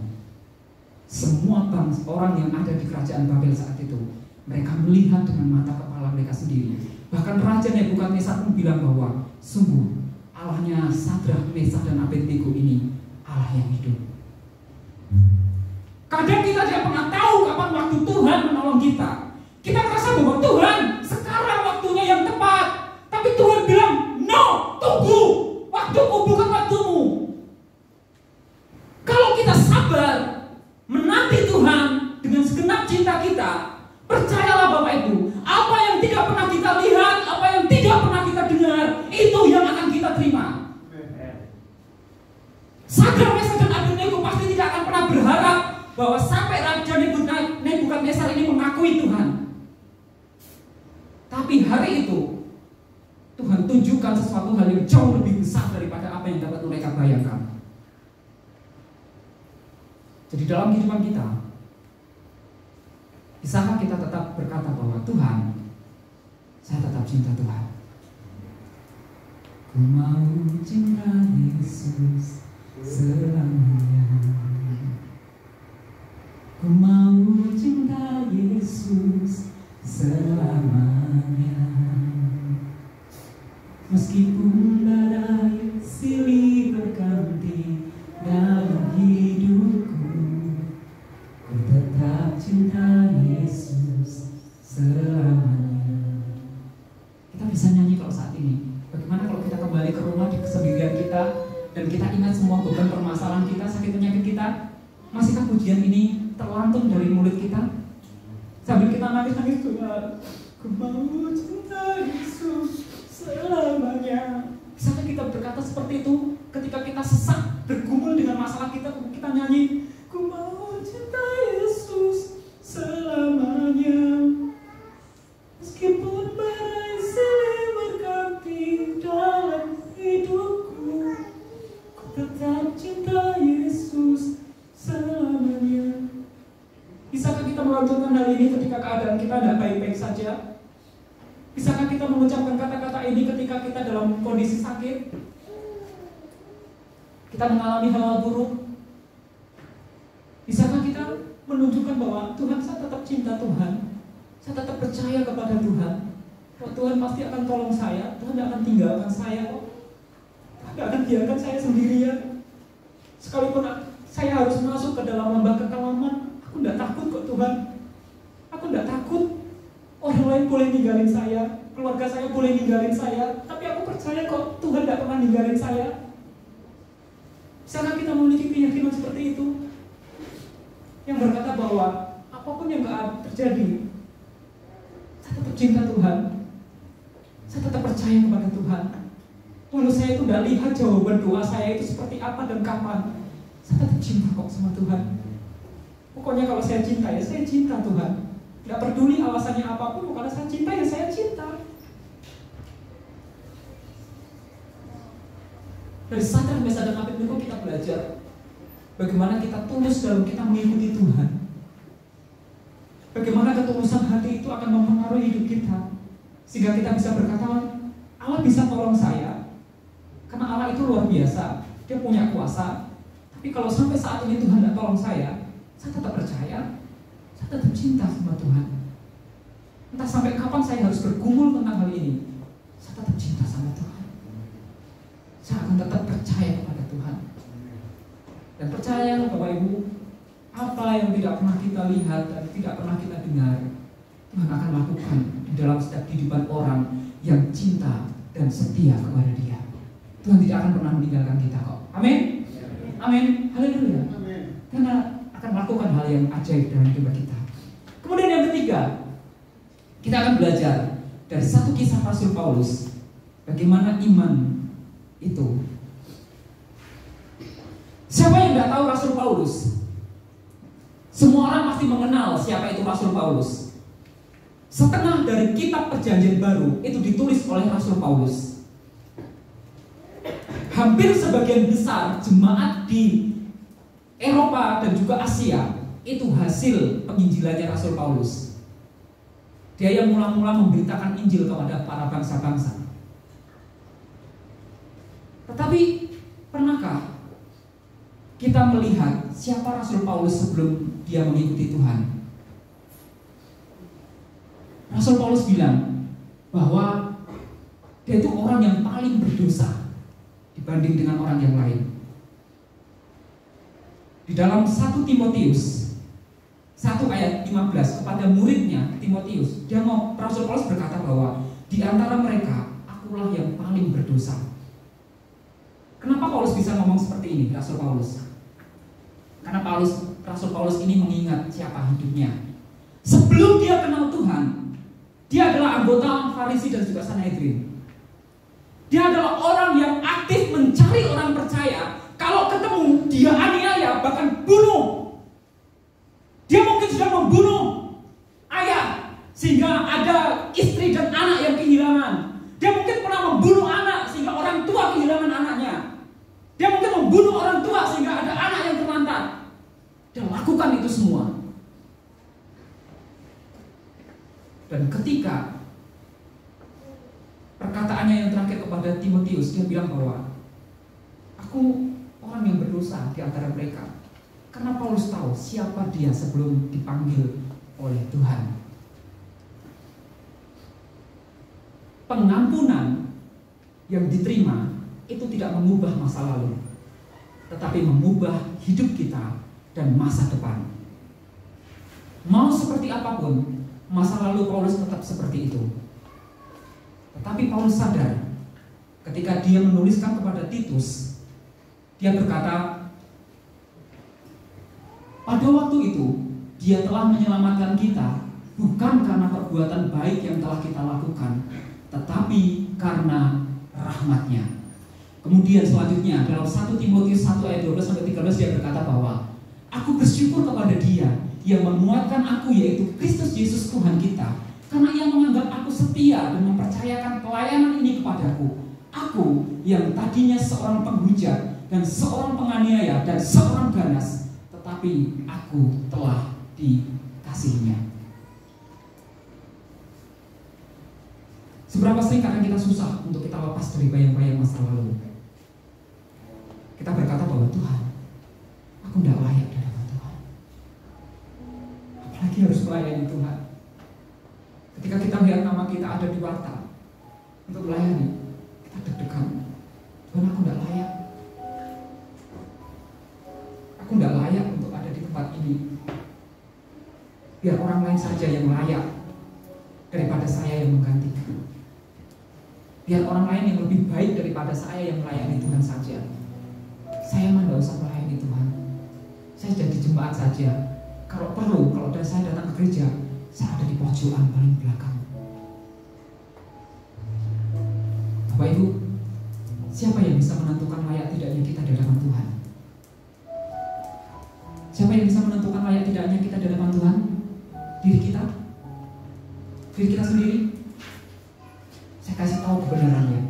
Semua bangsa orang yang ada di kerajaan Babel saat itu, mereka melihat dengan mata kepala mereka sendiri. Bahkan Raja Nebukadnezar pun bilang bahwa sungguh Allahnya Sadrah, Mesak, dan Abednego ini Allah yang hidup. Kadang kita tidak pernah tahu kapan waktu Tuhan menolong kita. Kita merasa bahwa Tuhan sekarang waktunya yang tepat. Tapi Tuhan bilang, "No, tunggu, waktuku bukan waktumu." Kalau kita sabar menanti Tuhan dengan segenap cinta kita, percayalah Bapak Ibu, apa yang tidak pernah kita lihat, apa yang tidak pernah kita dengar, itu yang akan kita terima. Sadrah, Mesak, dan Abednego pasti tidak akan pernah berharap bahwa sampai Raja Nebukadnezar ini mengakui Tuhan. Tapi hari itu Tuhan tunjukkan sesuatu hal yang jauh lebih besar daripada apa yang dapat mereka bayangkan. Jadi dalam kehidupan kita, bisakah kita tetap berkata bahwa Tuhan, saya tetap cinta Tuhan. Ku mau cinta Yesus selamanya. Ku mau cinta Yesus selamanya. Meskipun badai silih berganti dalam hidupku, ku tetap cinta Yesus selamanya. Kita bisa nyanyi kalau saat ini. Bagaimana kalau kita kembali ke rumah di kesendirian kita dan kita ingat semua beban permasalahan kita, sakit penyakit kita? Masihkah pujian ini terlantun dari mulut kita? Sambil kita nangis-nangis, Tuhan, ku mau cinta Yesus selamanya. Bisakah kita berkata seperti itu ketika kita sesak, bergumul dengan masalah kita nyanyi, ku mau cinta Yesus selamanya. Meskipun badai silih berganti dalam hidupku, ku tetap cinta Yesus selamanya. Bisakah kita melanjutkan hal ini ketika keadaan kita tidak baik-baik saja? Bisakah kita mengucapkan kata-kata ini ketika kita dalam kondisi sakit? Kita mengalami hal buruk? Bisakah kita menunjukkan bahwa Tuhan, saya tetap cinta Tuhan, saya tetap percaya kepada Tuhan, bahwa Tuhan pasti akan tolong saya, Tuhan tidak akan tinggalkan saya kok, Tuhan tidak akan biarkan saya sendirian. Sekalipun saya harus masuk ke dalam lembah kekelaman, aku tidak takut kok Tuhan. Aku tidak takut orang lain boleh ninggalin saya. keluarga saya boleh ninggalin saya, tapi aku percaya kok Tuhan tidak pernah ninggalin saya. Bisakah kita memiliki keyakinan seperti itu? Yang berkata bahwa apapun yang terjadi, saya tetap cinta Tuhan. Saya tetap percaya kepada Tuhan. Walau saya itu tidak lihat jawaban doa saya itu seperti apa dan kapan, saya tetap cinta kok sama Tuhan. Pokoknya kalau saya cinta ya saya cinta Tuhan. Tidak peduli alasannya apapun, kalau saya cinta ya saya cinta. Dari Sadrak, Mesak dan Abednego kita belajar bagaimana kita tulus dalam kita mengikuti Tuhan. Bagaimana ketulusan hati itu akan mempengaruhi hidup kita, sehingga kita bisa berkata, Allah bisa tolong saya, karena Allah itu luar biasa, Dia punya kuasa. Tapi kalau sampai saat ini Tuhan tidak tolong saya tetap percaya, saya tetap cinta sama Tuhan. Entah sampai kapan saya harus bergumul tentang hal ini, saya tetap cinta sama Tuhan. Saya akan tetap percaya kepada Tuhan. Dan percaya Bapak Ibu, apa yang tidak pernah kita lihat dan tidak pernah kita dengar, Tuhan akan lakukan di dalam setiap kehidupan orang yang cinta dan setia kepada Dia. Tuhan tidak akan pernah meninggalkan kita kok. Amin. Amin. Haleluya. Karena akan melakukan hal yang ajaib dalam hidup kita. Kemudian yang ketiga, kita akan belajar dari satu kisah Rasul Paulus, bagaimana iman itu. Siapa yang tidak tahu Rasul Paulus? Semua orang pasti mengenal siapa itu Rasul Paulus. Setengah dari kitab Perjanjian Baru itu ditulis oleh Rasul Paulus. Hampir sebagian besar jemaat di Eropa dan juga Asia itu hasil penginjilannya Rasul Paulus. Dia yang mula-mula memberitakan Injil kepada para bangsa-bangsa. Tetapi pernahkah kita melihat siapa Rasul Paulus sebelum dia mengikuti Tuhan? Rasul Paulus bilang bahwa dia itu orang yang paling berdosa dibanding dengan orang yang lain. Di dalam 1 Timotius 1 ayat 15 kepada muridnya Timotius, Rasul Paulus berkata bahwa di antara mereka akulah yang paling berdosa. Kenapa Paulus bisa ngomong seperti ini, Rasul Paulus? Karena Rasul Paulus ini mengingat siapa hidupnya. Sebelum dia kenal Tuhan, dia adalah anggota Farisi dan juga Sanhedrin. Dia adalah orang yang aktif mencari orang percaya. Kalau ketemu, dia aniaya, bahkan bunuh. Dia mungkin sudah membunuh ayah, sehingga ada istri dan anak yang kehilangan. Dia mungkin pernah membunuh anak, sehingga orang tua kehilangan anaknya. Dia mungkin membunuh orang tua, sehingga ada anak yang terlantar. Dia lakukan itu semua. Dan ketika perkataannya yang terakhir kepada Timotius, dia bilang bahwa aku orang yang berdosa di antara mereka. Karena Paulus tahu siapa dia sebelum dipanggil oleh Tuhan. Pengampunan yang diterima itu tidak mengubah masa lalu, tetapi mengubah hidup kita dan masa depan. Mau seperti apapun, masa lalu Paulus tetap seperti itu. Tetapi Paulus sadar ketika dia menuliskan kepada Titus, dia berkata, pada waktu itu dia telah menyelamatkan kita bukan karena perbuatan baik yang telah kita lakukan, tetapi karena rahmat-Nya. Kemudian selanjutnya dalam 1 Timotius 1 ayat 12-13 dia berkata bahwa aku bersyukur kepada Dia yang menguatkan aku, yaitu Kristus Yesus Tuhan kita, karena Ia menganggap aku setia dan mempercayakan pelayanan ini kepadaku. Aku yang tadinya seorang penghujat dan seorang penganiaya dan seorang ganas, tetapi aku telah dikasihinya. Seberapa sering kadang kita susah untuk kita lepas dari bayang-bayang masa lalu. Kita berkata bahwa Tuhan, aku tidak layak di hadapan Tuhan. Apalagi harus melayani Tuhan. Ketika kita lihat nama kita ada di warta untuk melayani, kita deg-degan. Tuhan, aku tidak layak. Aku tidak layak untuk ada di tempat ini. Biar orang lain saja yang layak daripada saya yang menggantikan. Biar orang lain yang lebih baik daripada saya yang melayani Tuhan saja. Saya mah nggak usah melayani Tuhan. Saya jadi jemaat saja. Kalau perlu, kalau saya datang ke gereja, saya ada di pojokan paling belakang. Bapak Ibu, siapa yang bisa menentukan layak tidaknya kita di hadapan Tuhan? Siapa yang bisa menentukan layak tidaknya kita di hadapan Tuhan? Diri kita? Diri kita sendiri? Saya kasih tahu kebenarannya.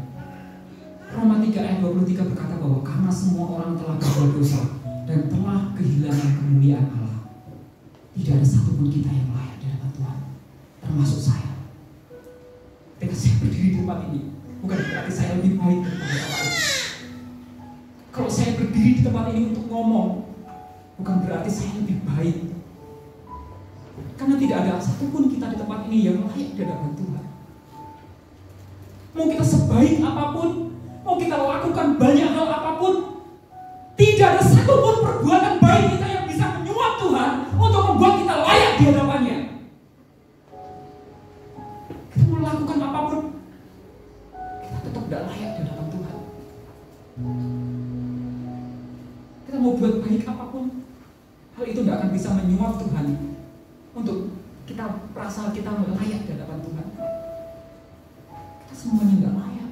Roma 3 ayat 23 berkata bahwa karena semua orang telah berbuat dosa dan telah kehilangan kemuliaan Allah, tidak ada satupun kita yang layak di hadapan Tuhan, termasuk saya. Ketika saya berdiri di tempat ini, bukan berarti saya lebih baik daripada tempat ini. Kalau saya berdiri di tempat ini untuk ngomong, bukan berarti saya lebih baik. Karena tidak ada satupun kita di tempat ini yang layak di hadapan Tuhan. Mau kita sebaik apapun, mau kita lakukan banyak hal apapun, tidak ada satupun perbuatan baik kita yang bisa menyuap Tuhan untuk membuat kita layak di hadapannya. Kita mau lakukan apapun, kita tetap tidak layak di hadapan Tuhan. Kita mau buat baik apapun, hal itu tidak akan bisa menyuap Tuhan untuk kita merasa kita layak di hadapan Tuhan. Kita semuanya tidak layak.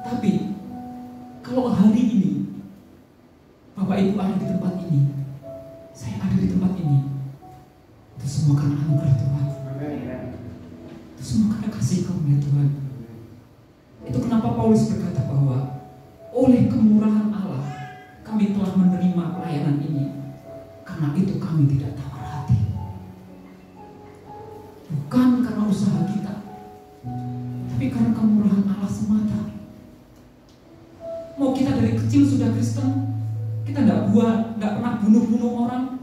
Tapi kalau hari ini Bapak Ibu ada di tempat ini, saya ada di tempat ini, itu semua karena anugerah Tuhan. Itu semua karena kasih karunia Tuhan. Itu kenapa Paulus berkata bahwa oleh kemurahan Allah kami telah menerima pelayanan ini, karena itu kami tidak tawar hati. Bukan karena usaha kita, tapi karena kemurahan Allah semata. Mau kita dari kecil sudah Kristen, kita tidak pernah bunuh orang,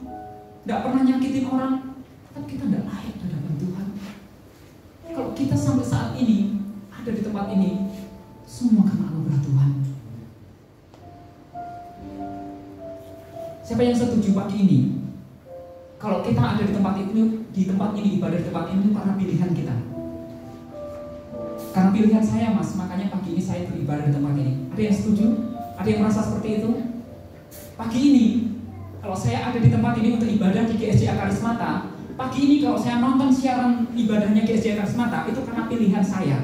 tidak pernah nyakitin orang, tapi kita tidak layak di hadapan Tuhan. Kalau kita sampai saat ini ada di tempat ini, semua karena anugerah Tuhan. Siapa yang setuju pagi ini? Kalau kita ada di tempat ini, ibadah di tempat ini karena pilihan kita. Karena pilihan saya, Mas, makanya pagi ini saya beribadah di tempat ini. Ada yang setuju? Ada yang merasa seperti itu? Pagi ini, kalau saya ada di tempat ini untuk ibadah di GSJ Karismata, pagi ini kalau saya nonton siaran ibadahnya GSJ Karismata, itu karena pilihan saya.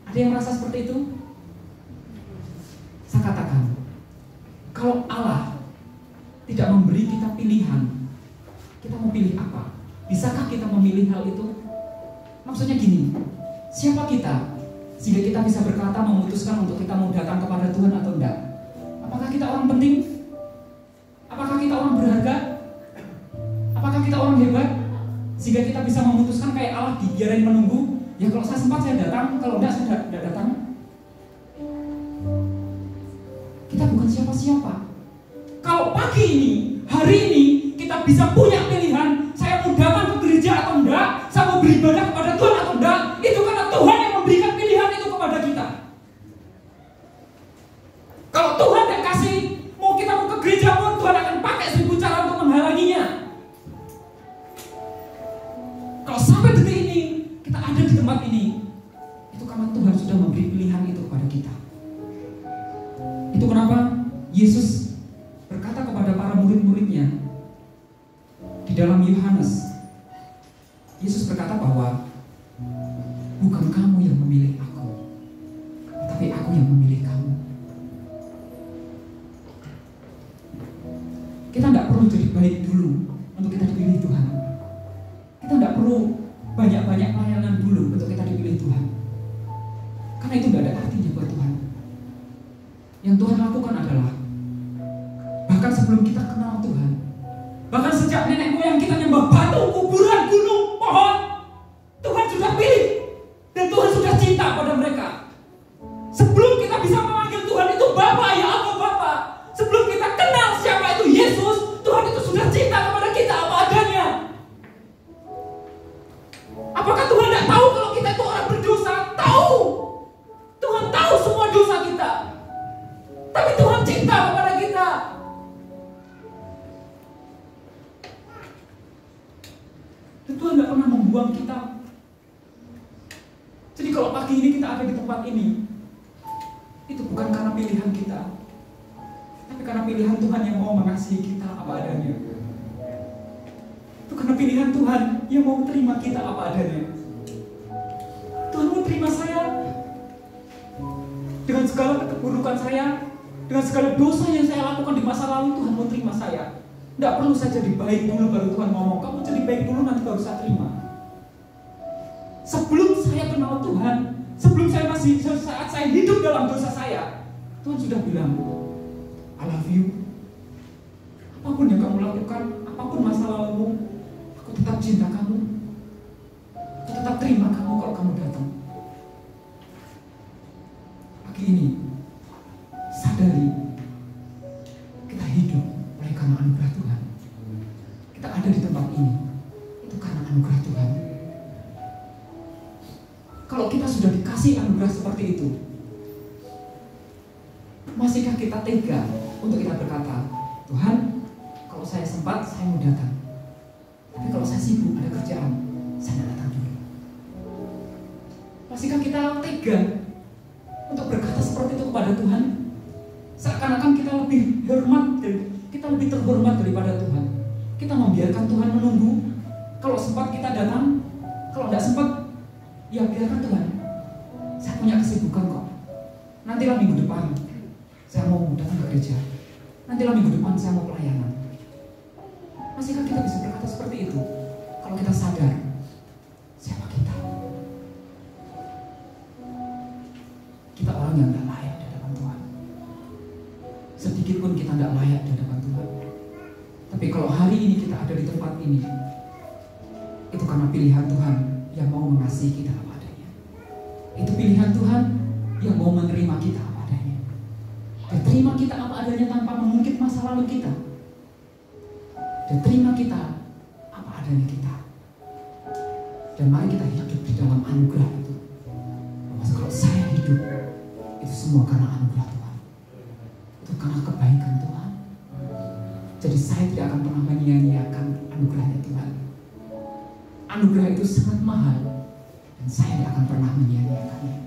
Ada yang merasa seperti itu? Saya katakan, kalau Allah tidak memberi kita pilihan, kita mau pilih apa? Bisakah kita memilih hal itu? Maksudnya gini, siapa kita sehingga kita bisa berkata memutuskan untuk kita mau datang kepada Tuhan atau enggak? Apakah kita orang penting? Apakah kita orang berharga? Apakah kita orang hebat sehingga kita bisa memutuskan kayak Allah dibiarin menunggu? Ya kalau saya sempat saya datang, kalau enggak saya tidak datang. Kita bukan siapa-siapa. Kalau pagi ini, hari ini kita bisa punya pilihan, saya mau datang ke gereja atau enggak, saya mau beribadah kepada Tuhan atau enggak, itu karena Tuhan yang memberikan pilihan itu kepada kita. Kalau Tuhan yang kasih, mau kita mau ke gereja pun Tuhan akan pakai 1000 cara untuk menghalanginya. Kalau sampai detik ini kita ada di tempat ini, itu karena Tuhan sudah memberi pilihan itu kepada kita. Itu kenapa Yesus berkata kepada para murid-muridnya di dalam Yohanes, Yesus berkata bahwa bukan kamu yang memilih aku, tapi aku yang memilih kamu. Kita tidak perlu jadi baik dulu untuk kita dipilih Tuhan. Kita tidak perlu banyak-banyak pelayanan dulu untuk kita dipilih Tuhan, karena itu tidak ada artinya buat Tuhan. Yang Tuhan lakukan adalah bahkan sebelum kita kenal Tuhan, bahkan sejak nenek moyang kita nyembah batu, kuburan, gunung, pohon, Tuhan sudah pilih dan Tuhan sudah cinta pada mereka. Sebelum kita bisa memanggil Tuhan itu Bapa, ya Allah Bapa, sebelum kita kenal siapa itu Yesus, Tuhan itu sudah cinta kepada kita apa adanya. Apakah Tuhan tidak tahu kalau kita itu orang berdosa? Tahu. Tuhan tahu semua dosa kita, tapi Tuhan cinta kepada kita. Jadi kalau pagi ini kita ada di tempat ini, itu bukan karena pilihan kita, tapi karena pilihan Tuhan yang mau mengasihi kita apa adanya. Itu karena pilihan Tuhan yang mau terima kita apa adanya. Tuhan mau terima saya dengan segala keburukan saya, dengan segala dosa yang saya lakukan di masa lalu. Tuhan mau terima saya. Tidak perlu saya jadi baik dulu baru Tuhan ngomong, kamu jadi baik dulu nanti baru saya terima. Sebelum saya kenal Tuhan, sebelum saat saya hidup dalam dosa saya, Tuhan sudah bilang, I love you. Apapun yang kamu lakukan, apapun masa lalumu, aku tetap cinta kamu. Aku tetap terima kamu kalau kamu datang. Pagi ini, sadari kita hidup oleh karena anugerah Tuhan. Kita ada di tempat ini, itu karena anugerah Tuhan. Kalau kita sudah dikasih anugerah seperti itu, masihkah kita tega untuk kita berkata, Tuhan, kalau saya sempat, saya mau datang. Tapi kalau saya sibuk, ada kerjaan, saya tidak datang juga. Masihkah kita tega untuk berkata seperti itu kepada Tuhan? Seakan-akan kita lebih hormat, kita lebih terhormat daripada Tuhan. Kita membiarkan Tuhan menunggu. Kalau sempat kita datang, kalau tidak sempat, ya biarkan Tuhan. Saya punya kesibukan kok. Nantilah minggu depan saya mau datang ke gereja. Nantilah minggu depan saya mau pelayanan. Masihkah kita bisa berkata seperti itu? Kalau kita sadar siapa kita? Kita orang yang tidak layak di hadapan Tuhan. Sedikit pun kita tidak layak di hadapan Tuhan. Tapi kalau hari ini kita ada di tempat ini, itu karena pilihan Tuhan yang mau mengasihi kita apa adanya. Itu pilihan Tuhan yang mau menerima kita apa adanya. Dan terima kita apa adanya tanpa mengungkit masa lalu kita. Dan terima kita apa adanya kita. Dan mari kita hidup di dalam anugerah itu. Bahwa kalau saya hidup, itu semua karena anugerah Tuhan. Itu karena kebaikan Tuhan. Jadi saya tidak akan pernah menyia-nyiakan anugerahnya Tuhan. Anugerah itu sangat mahal, dan saya tidak akan pernah menyia-nyiakannya.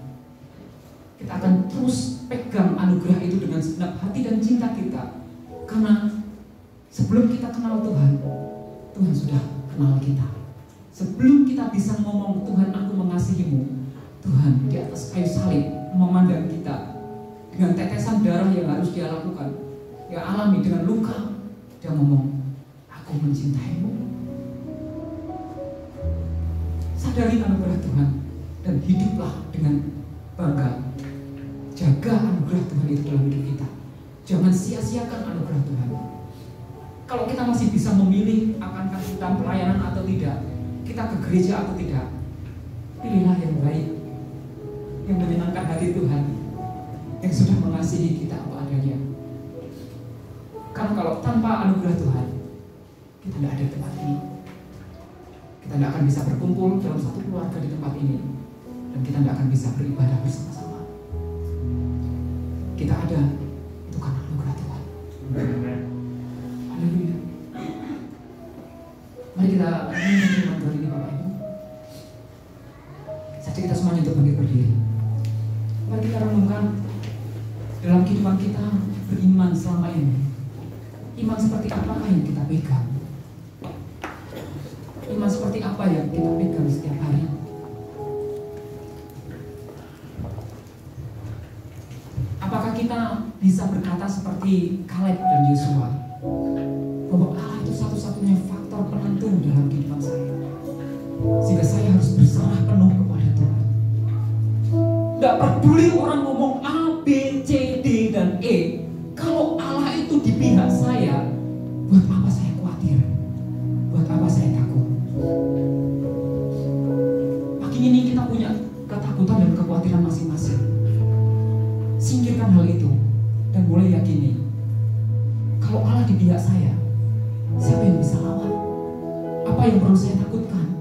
Kita akan terus pegang anugerah itu dengan segenap hati dan cinta kita. Karena sebelum kita kenal Tuhan, Tuhan sudah kenal kita. Sebelum kita bisa ngomong, Tuhan aku mengasihimu, Tuhan di atas kayu salib memandang kita dengan tetesan darah yang harus dia lakukan, dia alami dengan luka. Dia ngomong, aku mencintaimu. Sadari anugerah Tuhan dan hiduplah dengan bangga. Jaga anugerah Tuhan itu dalam hidup kita. Jangan sia-siakan anugerah Tuhan. Kalau kita masih bisa memilih akankah kita pelayanan atau tidak, kita ke gereja atau tidak, pilihlah yang baik, yang menyenangkan hati Tuhan, yang sudah mengasihi kita apa adanya. Karena kalau tanpa anugerah Tuhan, kita tidak ada di tempat ini. Kita tidak akan bisa berkumpul dalam satu keluarga di tempat ini, dan kita tidak akan bisa beribadah bersama-sama. Kita ada itu karena anugerah Tuhan. Haleluya. Mari kita menerima Tuhan ini Bapak Ibu. Saja kita semuanya untuk bangkit berdiri. Mari kita renungkan dalam kehidupan kita beriman selama ini. Iman seperti apakah yang kita pegang? Iman seperti apa yang kita pegang setiap hari? Apakah kita bisa berkata seperti Kaleb dan Yosua, bahwa Allah itu satu-satunya faktor penentu dalam kehidupan saya, sehingga saya harus berserah penuh kepada Tuhan. Tidak peduli orang ngomong A, B, C, D, dan E. Kalau Allah itu di pihak saya, buat apa saya khawatir? Buat apa saya takut? Pagi ini kita punya ketakutan dan kekhawatiran masing-masing. Singkirkan hal itu dan mulai yakini, kalau Allah di pihak saya, siapa yang bisa lawan? Apa yang perlu saya takutkan?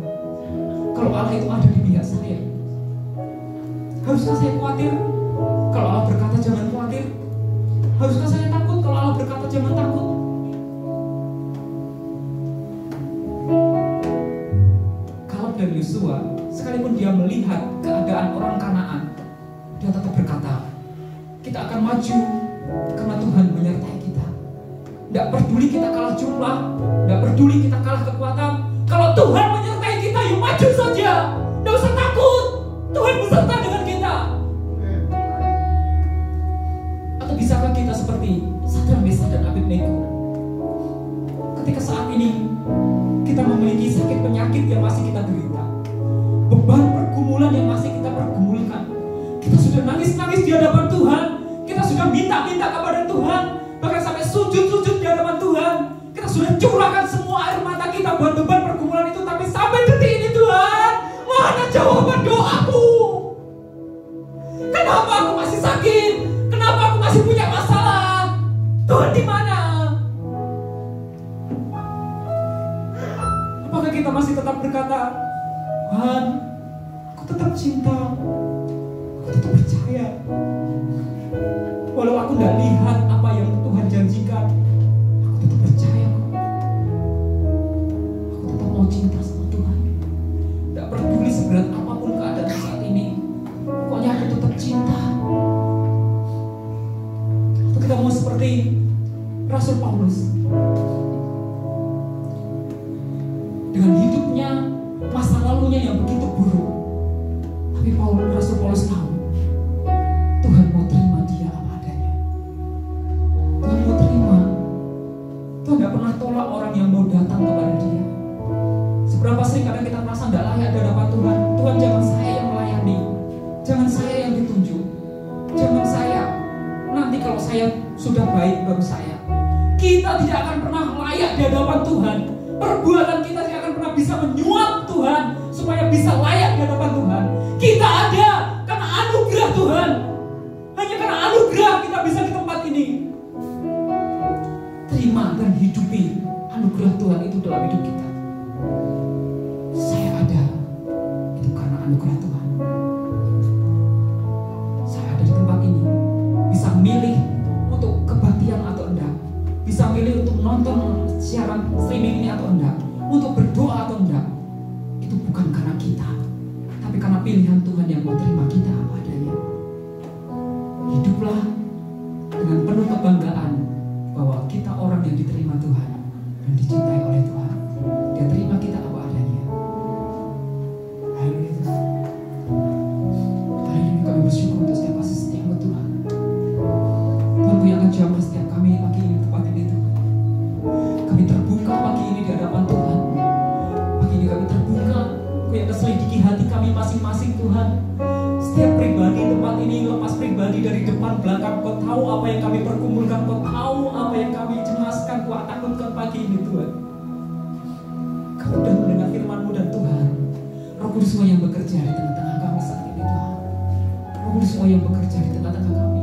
Kalau Allah itu ada di pihak saya, haruskah saya khawatir? Kalau Allah berkata jangan khawatir, haruskah saya takut? Kalau Allah berkata jangan takut. Kaleb dan Yosua, sekalipun dia melihat keadaan orang Kanaan, dia tetap berkata, kita akan maju karena Tuhan menyertai kita. Tidak peduli kita kalah jumlah, tidak peduli kita kalah kekuatan. Kalau Tuhan menyertai kita, yuk maju saja. Tidak usah takut, Tuhan beserta dengan kita. Atau bisakah kita seperti Sadrak, Mesak, dan Abednego? Ketika saat ini kita memiliki sakit penyakit yang masih kita derita, beban pergumulan yang masih kita pergumulkan, kita sudah nangis-nangis di hadapan Tuhan, kita sudah minta-minta kepada Tuhan, bahkan sampai sujud-sujud di hadapan Tuhan, kita sudah curahkan semua air mata kita buat beban pergumulan itu, tapi sampai detik ini Tuhan, mana jawaban doaku? Kenapa aku masih sakit? Kenapa aku masih punya masalah? Tuhan di mana? Apakah kita masih tetap berkata, Tuhan, aku tetap cinta, aku tetap percaya, walau aku tidak lihat apa yang Tuhan janjikan, aku tetap percaya, aku tetap mau cinta sama Tuhan. Tidak peduli seberat apapun keadaan saat ini, pokoknya aku tetap cinta. Atau kita mau seperti Rasul Paulus, dengan hidupnya, masa lalunya yang begitu buruk, tapi Rasul Paulus tahu Tuhan mau terima dia apa adanya. Tuhan mau terima. Tuhan tidak pernah tolak orang yang mau datang kepada dia. Seberapa sering kadang kita merasa tidak layak di hadapan Tuhan. Tuhan, jangan saya yang melayani, jangan saya yang ditunjuk, jangan saya. Nanti kalau saya sudah baik baru saya. Kita tidak akan pernah layak di hadapan Tuhan. Perbuatan kita tidak akan pernah bisa menyuap Tuhan supaya bisa layak di hadapan Tuhan. Kita ada karena anugerah Tuhan. Hanya karena anugerah kita bisa di tempat ini. Terima dan hidupi anugerah Tuhan itu dalam hidup kita. Saya ada itu karena anugerah Tuhan. Saya ada di tempat ini, bisa milih untuk kebaktian atau enggak, bisa milih untuk nonton siaran streaming ini atau enggak, untuk berdoa atau enggak. Itu bukan karena kita, tapi karena pilihan Tuhan yang mau terima kita apa adanya. Hiduplah dengan penuh kebanggaan bahwa kita orang yang diterima Tuhan dan dicintai oleh Tuhan. Dia terima kita apa adanya. Haleluya. Haleluya, kami bersyukur untuk setiap kasih setiamu Tuhan. Tuhan, Kau yang akan jamah setiap kami pagi ini tempat ini Tuhan. Kami terbuka pagi ini di hadapan Tuhan. Pagi ini kami terbuka, Kau yang keselidiki hati kami masing-masing Tuhan. Setiap pribadi tempat ini, lepas pribadi dari depan belakang, Kau tahu apa yang kami pergumulkan, Kau tahu apa yang kami cemaskan, Kau takutkan pagi ini Tuhan. Kau sudah mendengar firman-Mu dan Tuhan, Roh Kudus yang bekerja di tengah-tengah kami saat ini Tuhan. Roh Kudus yang bekerja di tengah-tengah kami.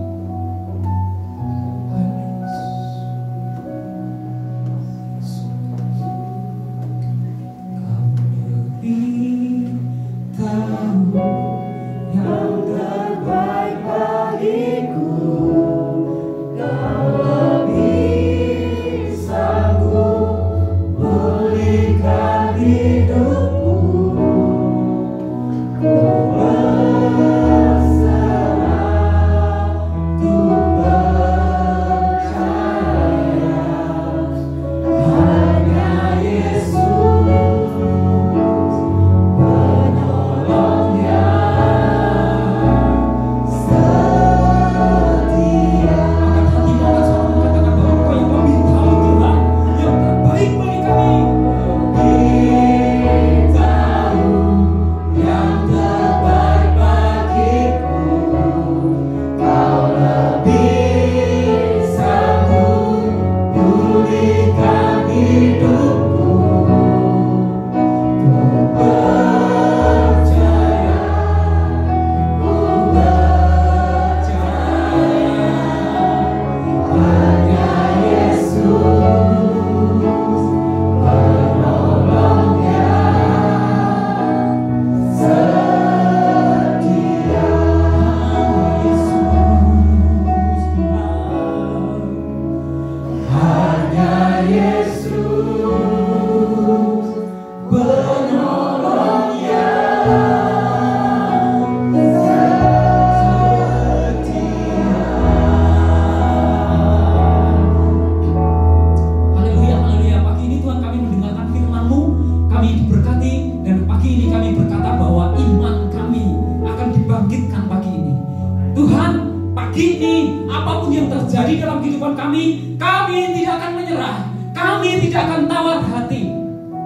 pagi ini apapun yang terjadi dalam kehidupan kami tidak akan menyerah, kami tidak akan tawar hati.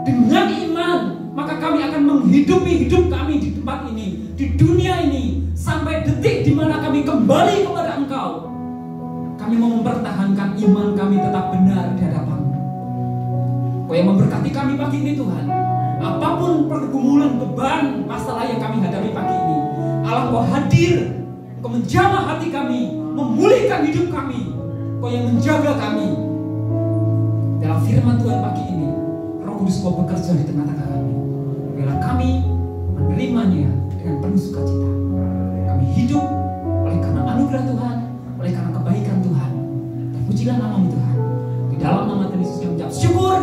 Dengan iman, maka kami akan menghidupi hidup kami di tempat ini, di dunia ini, sampai detik di mana kami kembali kepada Engkau. Kami mau mempertahankan iman kami tetap benar di hadapan-Mu. Kau yang memberkati kami pagi ini Tuhan. Apapun pergumulan, beban, masalah yang kami hadapi pagi ini, Allah Kau hadir, Kau menjamah hati kami, memulihkan hidup kami. Kau yang menjaga kami. Dalam firman Tuhan pagi ini, Roh Kudus Kau bekerja di tengah-tengah kami. Biarlah kami menerimanya dengan penuh sukacita. Kami hidup oleh karena anugerah Tuhan, oleh karena kebaikan Tuhan. Terpujilah nama-Mu Tuhan. Di dalam nama Tuhan Yesus kami mengucap syukur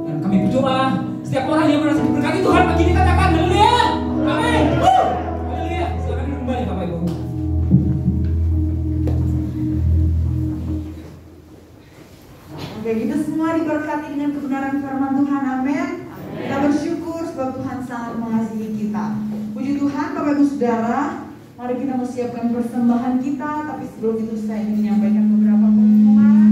dan kami berdoa. Setiap orang yang merasa diberkati Tuhan pagi ini katakan haleluya. Amin. Haleluya. Silakan duduk kembali Bapak Ibu. Oke, kita semua diberkati dengan kebenaran firman Tuhan. Amin. Kita bersyukur sebab Tuhan sangat mengasihi kita. Puji Tuhan, Bapak Ibu Saudara. Mari kita mempersiapkan persembahan kita. Tapi sebelum itu saya ingin menyampaikan beberapa pengumuman.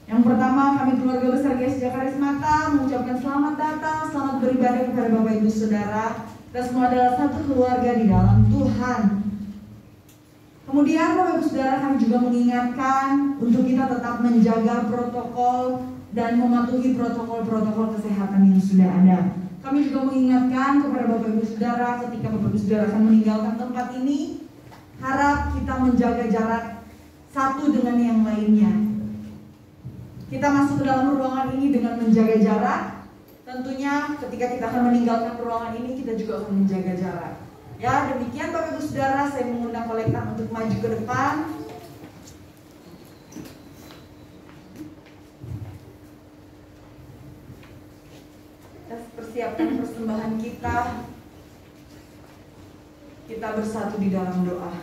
Yang pertama, kami keluarga besar GSJ Karismata mengucapkan selamat datang, selamat beribadah kepada Bapak Ibu Saudara. Kita semua adalah satu keluarga di dalam Tuhan. Kemudian Bapak Ibu Saudara, kami juga mengingatkan untuk kita tetap menjaga protokol dan mematuhi protokol-protokol kesehatan yang sudah ada. Kami juga mengingatkan kepada Bapak Ibu Saudara, ketika Bapak Ibu Saudara akan meninggalkan tempat ini, harap kita menjaga jarak satu dengan yang lainnya. Kita masuk ke dalam ruangan ini dengan menjaga jarak. Tentunya ketika kita akan meninggalkan ruangan ini, kita juga akan menjaga jarak. Ya, demikian Bapak Ibu Saudara, saya mengundang kolektor untuk maju ke depan. Kita persiapkan persembahan kita. Kita bersatu di dalam doa.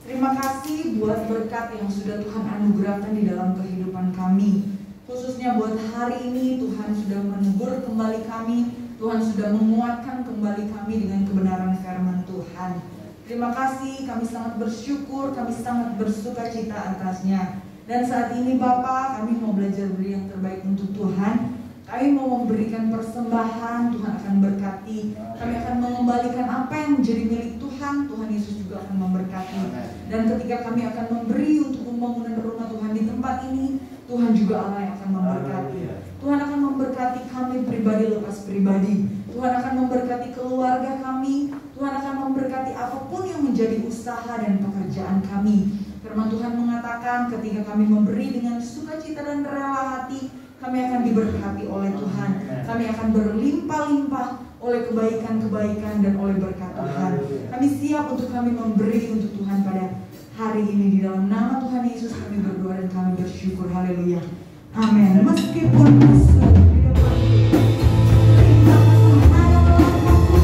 Terima kasih buat berkat yang sudah Tuhan anugerahkan di dalam kehidupan kami. Khususnya buat hari ini, Tuhan sudah menegur kembali kami, Tuhan sudah menguatkan kembali kami dengan kebenaran firman Tuhan. Terima kasih, kami sangat bersyukur, kami sangat bersuka cita atasnya. Dan saat ini Bapa, kami mau belajar beri yang terbaik untuk Tuhan. Kami mau memberikan persembahan, Tuhan akan berkati. Kami akan mengembalikan apa yang menjadi milik Tuhan, Tuhan Yesus juga akan memberkati. Dan ketika kami akan memberi untuk pembangunan rumah Tuhan di tempat ini, Tuhan juga Allah yang akan memberkati. Tuhan akan memberkati kami pribadi lepas pribadi. Tuhan akan memberkati keluarga kami. Tuhan akan memberkati apapun yang menjadi usaha dan pekerjaan kami. Firman Tuhan mengatakan ketika kami memberi dengan sukacita dan rela hati, kami akan diberkati oleh Tuhan. Kami akan berlimpah-limpah oleh kebaikan-kebaikan dan oleh berkat Tuhan. Kami siap untuk kami memberi untuk Tuhan pada hari ini. Di dalam nama Tuhan Yesus kami berdoa dan kami bersyukur. Haleluya. Amin. Meskipun musuh di depan kita, Tuhan adalah waktu.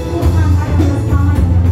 Tuhan ada bersama dengan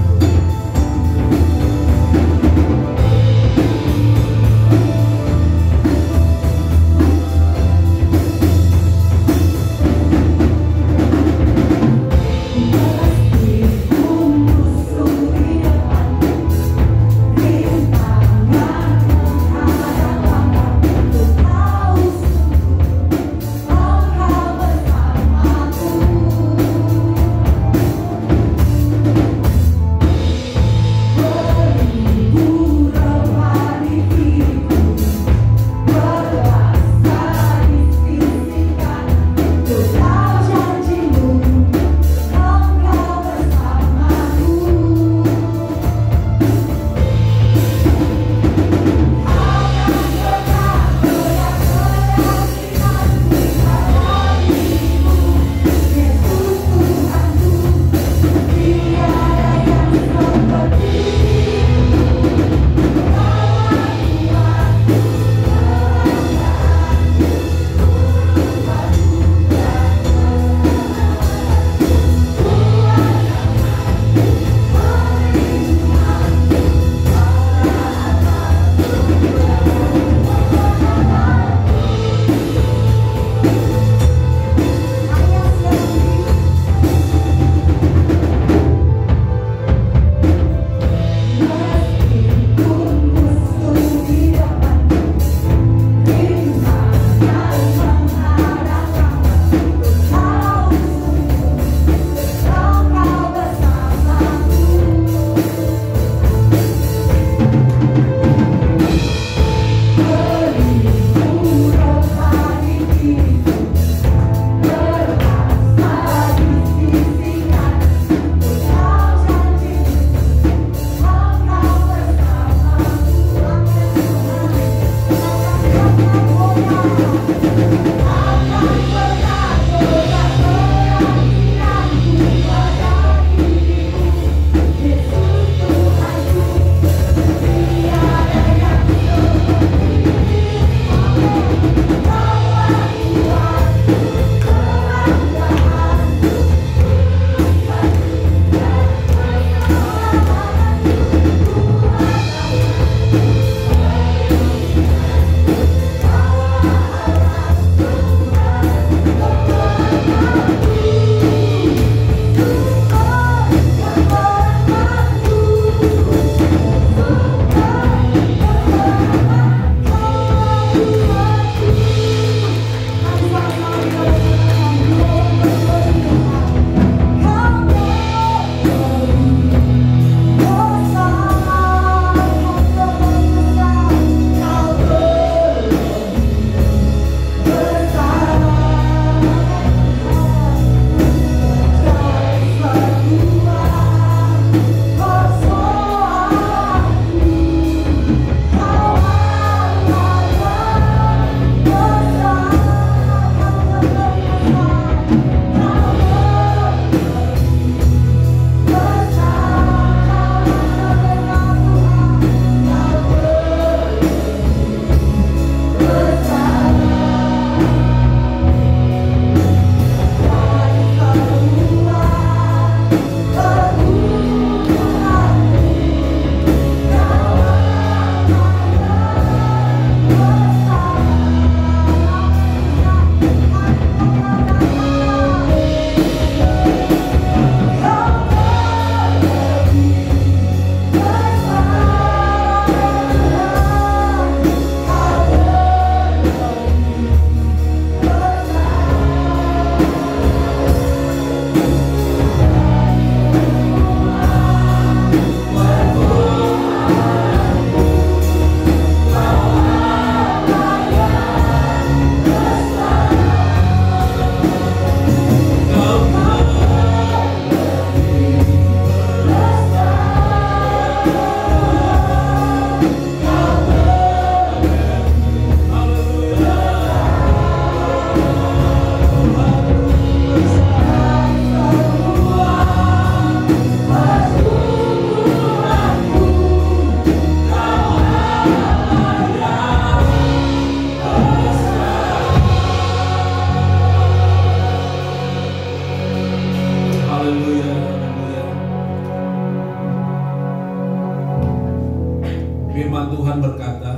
Firman Tuhan berkata,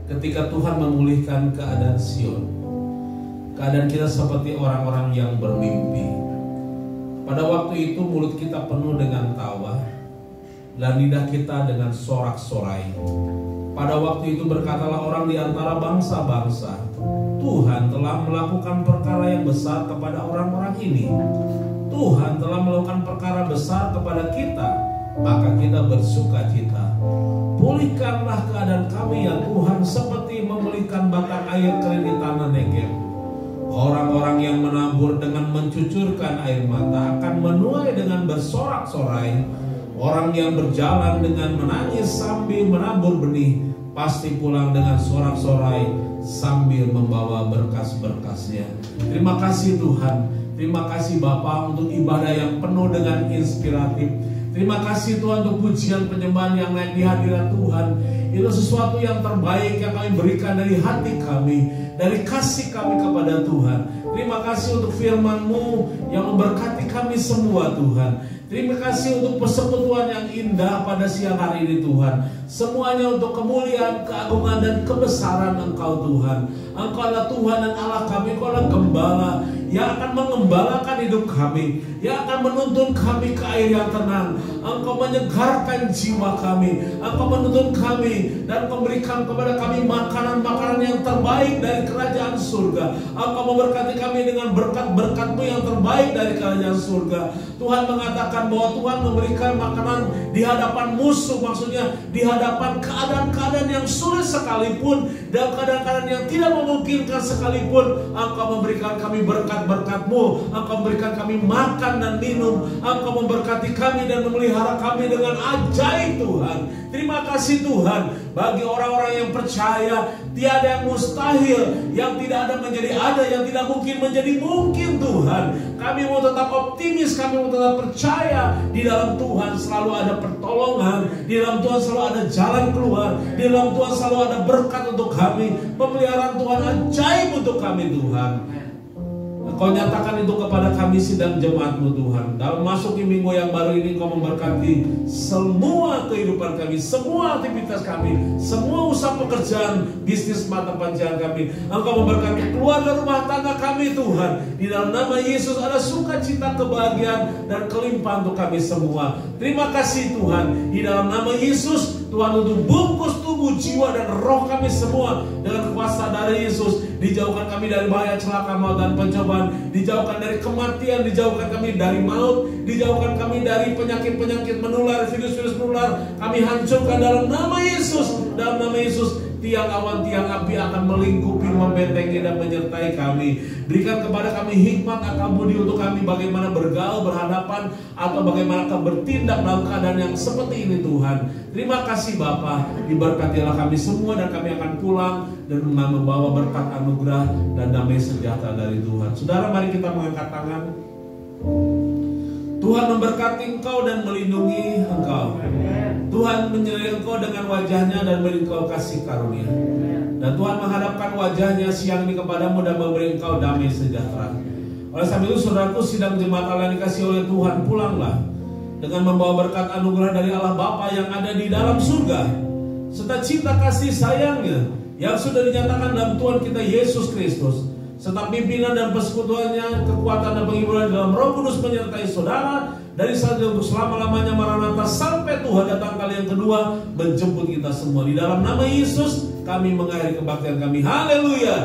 ketika Tuhan memulihkan keadaan Sion, keadaan kita seperti orang-orang yang bermimpi. Pada waktu itu mulut kita penuh dengan tawa dan lidah kita dengan sorak-sorai. Pada waktu itu berkatalah orang di antara bangsa-bangsa, Tuhan telah melakukan perkara yang besar kepada orang-orang ini. Tuhan telah melakukan perkara besar kepada kita, maka kita bersuka cita. Pulihkanlah keadaan kami ya Tuhan, seperti memulihkan batang air kering di tanah Negev. Orang-orang yang menabur dengan mencucurkan air mata akan menuai dengan bersorak-sorai. Orang yang berjalan dengan menangis sambil menabur benih pasti pulang dengan sorak-sorai sambil membawa berkas-berkasnya. Terima kasih Tuhan. Terima kasih Bapa untuk ibadah yang penuh dengan inspiratif. Terima kasih Tuhan untuk pujian penyembahan yang naik di hadirat Tuhan. Itu sesuatu yang terbaik yang kami berikan dari hati kami, dari kasih kami kepada Tuhan. Terima kasih untuk firman-Mu yang memberkati kami semua Tuhan. Terima kasih untuk persekutuan yang indah pada siang hari ini Tuhan. Semuanya untuk kemuliaan, keagungan dan kebesaran Engkau Tuhan. Engkau adalah Tuhan dan Allah kami. Engkau adalah Gembala yang akan mengembalakan hidup kami, yang akan menuntun kami ke air yang tenang. Engkau menyegarkan jiwa kami. Engkau menuntun kami dan memberikan kepada kami makanan-makanan yang terbaik dari kerajaan surga. Engkau memberkati kami dengan berkat-berkat-Mu yang terbaik dari kerajaan surga. Tuhan mengatakan bahwa Tuhan memberikan makanan di hadapan musuh, maksudnya di hadapan keadaan-keadaan yang sulit sekalipun dan keadaan-keadaan yang tidak memungkinkan sekalipun. Engkau memberikan kami berkat-berkat-Mu. Engkau memberikan kami makan dan minum. Engkau memberkati kami dan memelihara kami dengan ajaib Tuhan. Terima kasih Tuhan. Bagi orang-orang yang percaya, tiada yang mustahil, yang tidak ada menjadi ada, yang tidak mungkin menjadi mungkin Tuhan. Kami mau tetap optimis, kami mau tetap percaya. Di dalam Tuhan selalu ada pertolongan, di dalam Tuhan selalu ada jalan keluar, di dalam Tuhan selalu ada berkat untuk kami. Pemeliharaan Tuhan ajaib untuk kami Tuhan. Kau nyatakan itu kepada kami sidang jemaat-Mu Tuhan. Dalam masuki minggu yang baru ini Kau memberkati semua kehidupan kami, semua aktivitas kami, semua usaha pekerjaan, bisnis mata pencarian kami. Engkau memberkati keluarga rumah tangga kami Tuhan. Di dalam nama Yesus ada sukacita, kebahagiaan dan kelimpahan untuk kami semua. Terima kasih Tuhan. Di dalam nama Yesus Tuhan untuk bungkus tubuh, jiwa dan roh kami semua dengan kuasa darah Yesus. Dijauhkan kami dari bahaya, celaka, maut dan pencobaan. Dijauhkan dari kematian, dijauhkan kami dari maut, dijauhkan kami dari penyakit-penyakit menular, virus-virus menular. Kami hancurkan dalam nama Yesus. Dalam nama Yesus, tiang awan, tiang api akan melingkupi, membentengi dan menyertai kami. Berikan kepada kami hikmat, akal budi untuk kami bagaimana bergaul, berhadapan, atau bagaimana bertindak dalam keadaan yang seperti ini Tuhan. Terima kasih Bapa. Diberkatilah kami semua dan kami akan pulang dan membawa berkat anugerah dan damai sejahtera dari Tuhan. Saudara, mari kita mengangkat tangan. Tuhan memberkati engkau dan melindungi engkau. Tuhan menyertai engkau dengan wajahnya dan beri engkau kasih karunia. Dan Tuhan menghadapkan wajahnya siang ini kepadamu dan memberi engkau damai sejahtera. Oleh sebab itu saudaraku, sidang jemaat Allah yang dikasihi oleh Tuhan, pulanglah dengan membawa berkat anugerah dari Allah Bapa yang ada di dalam surga, serta cinta kasih sayangnya yang sudah dinyatakan dalam Tuhan kita Yesus Kristus, serta pimpinan dan persekutuannya, kekuatan dan penghiburan dalam Roh Kudus menyertai saudara dari saat untuk selama-lamanya. Maranatha, sampai Tuhan datang kali yang kedua menjemput kita semua. Di dalam nama Yesus kami mengakhiri kebaktian kami. Haleluya.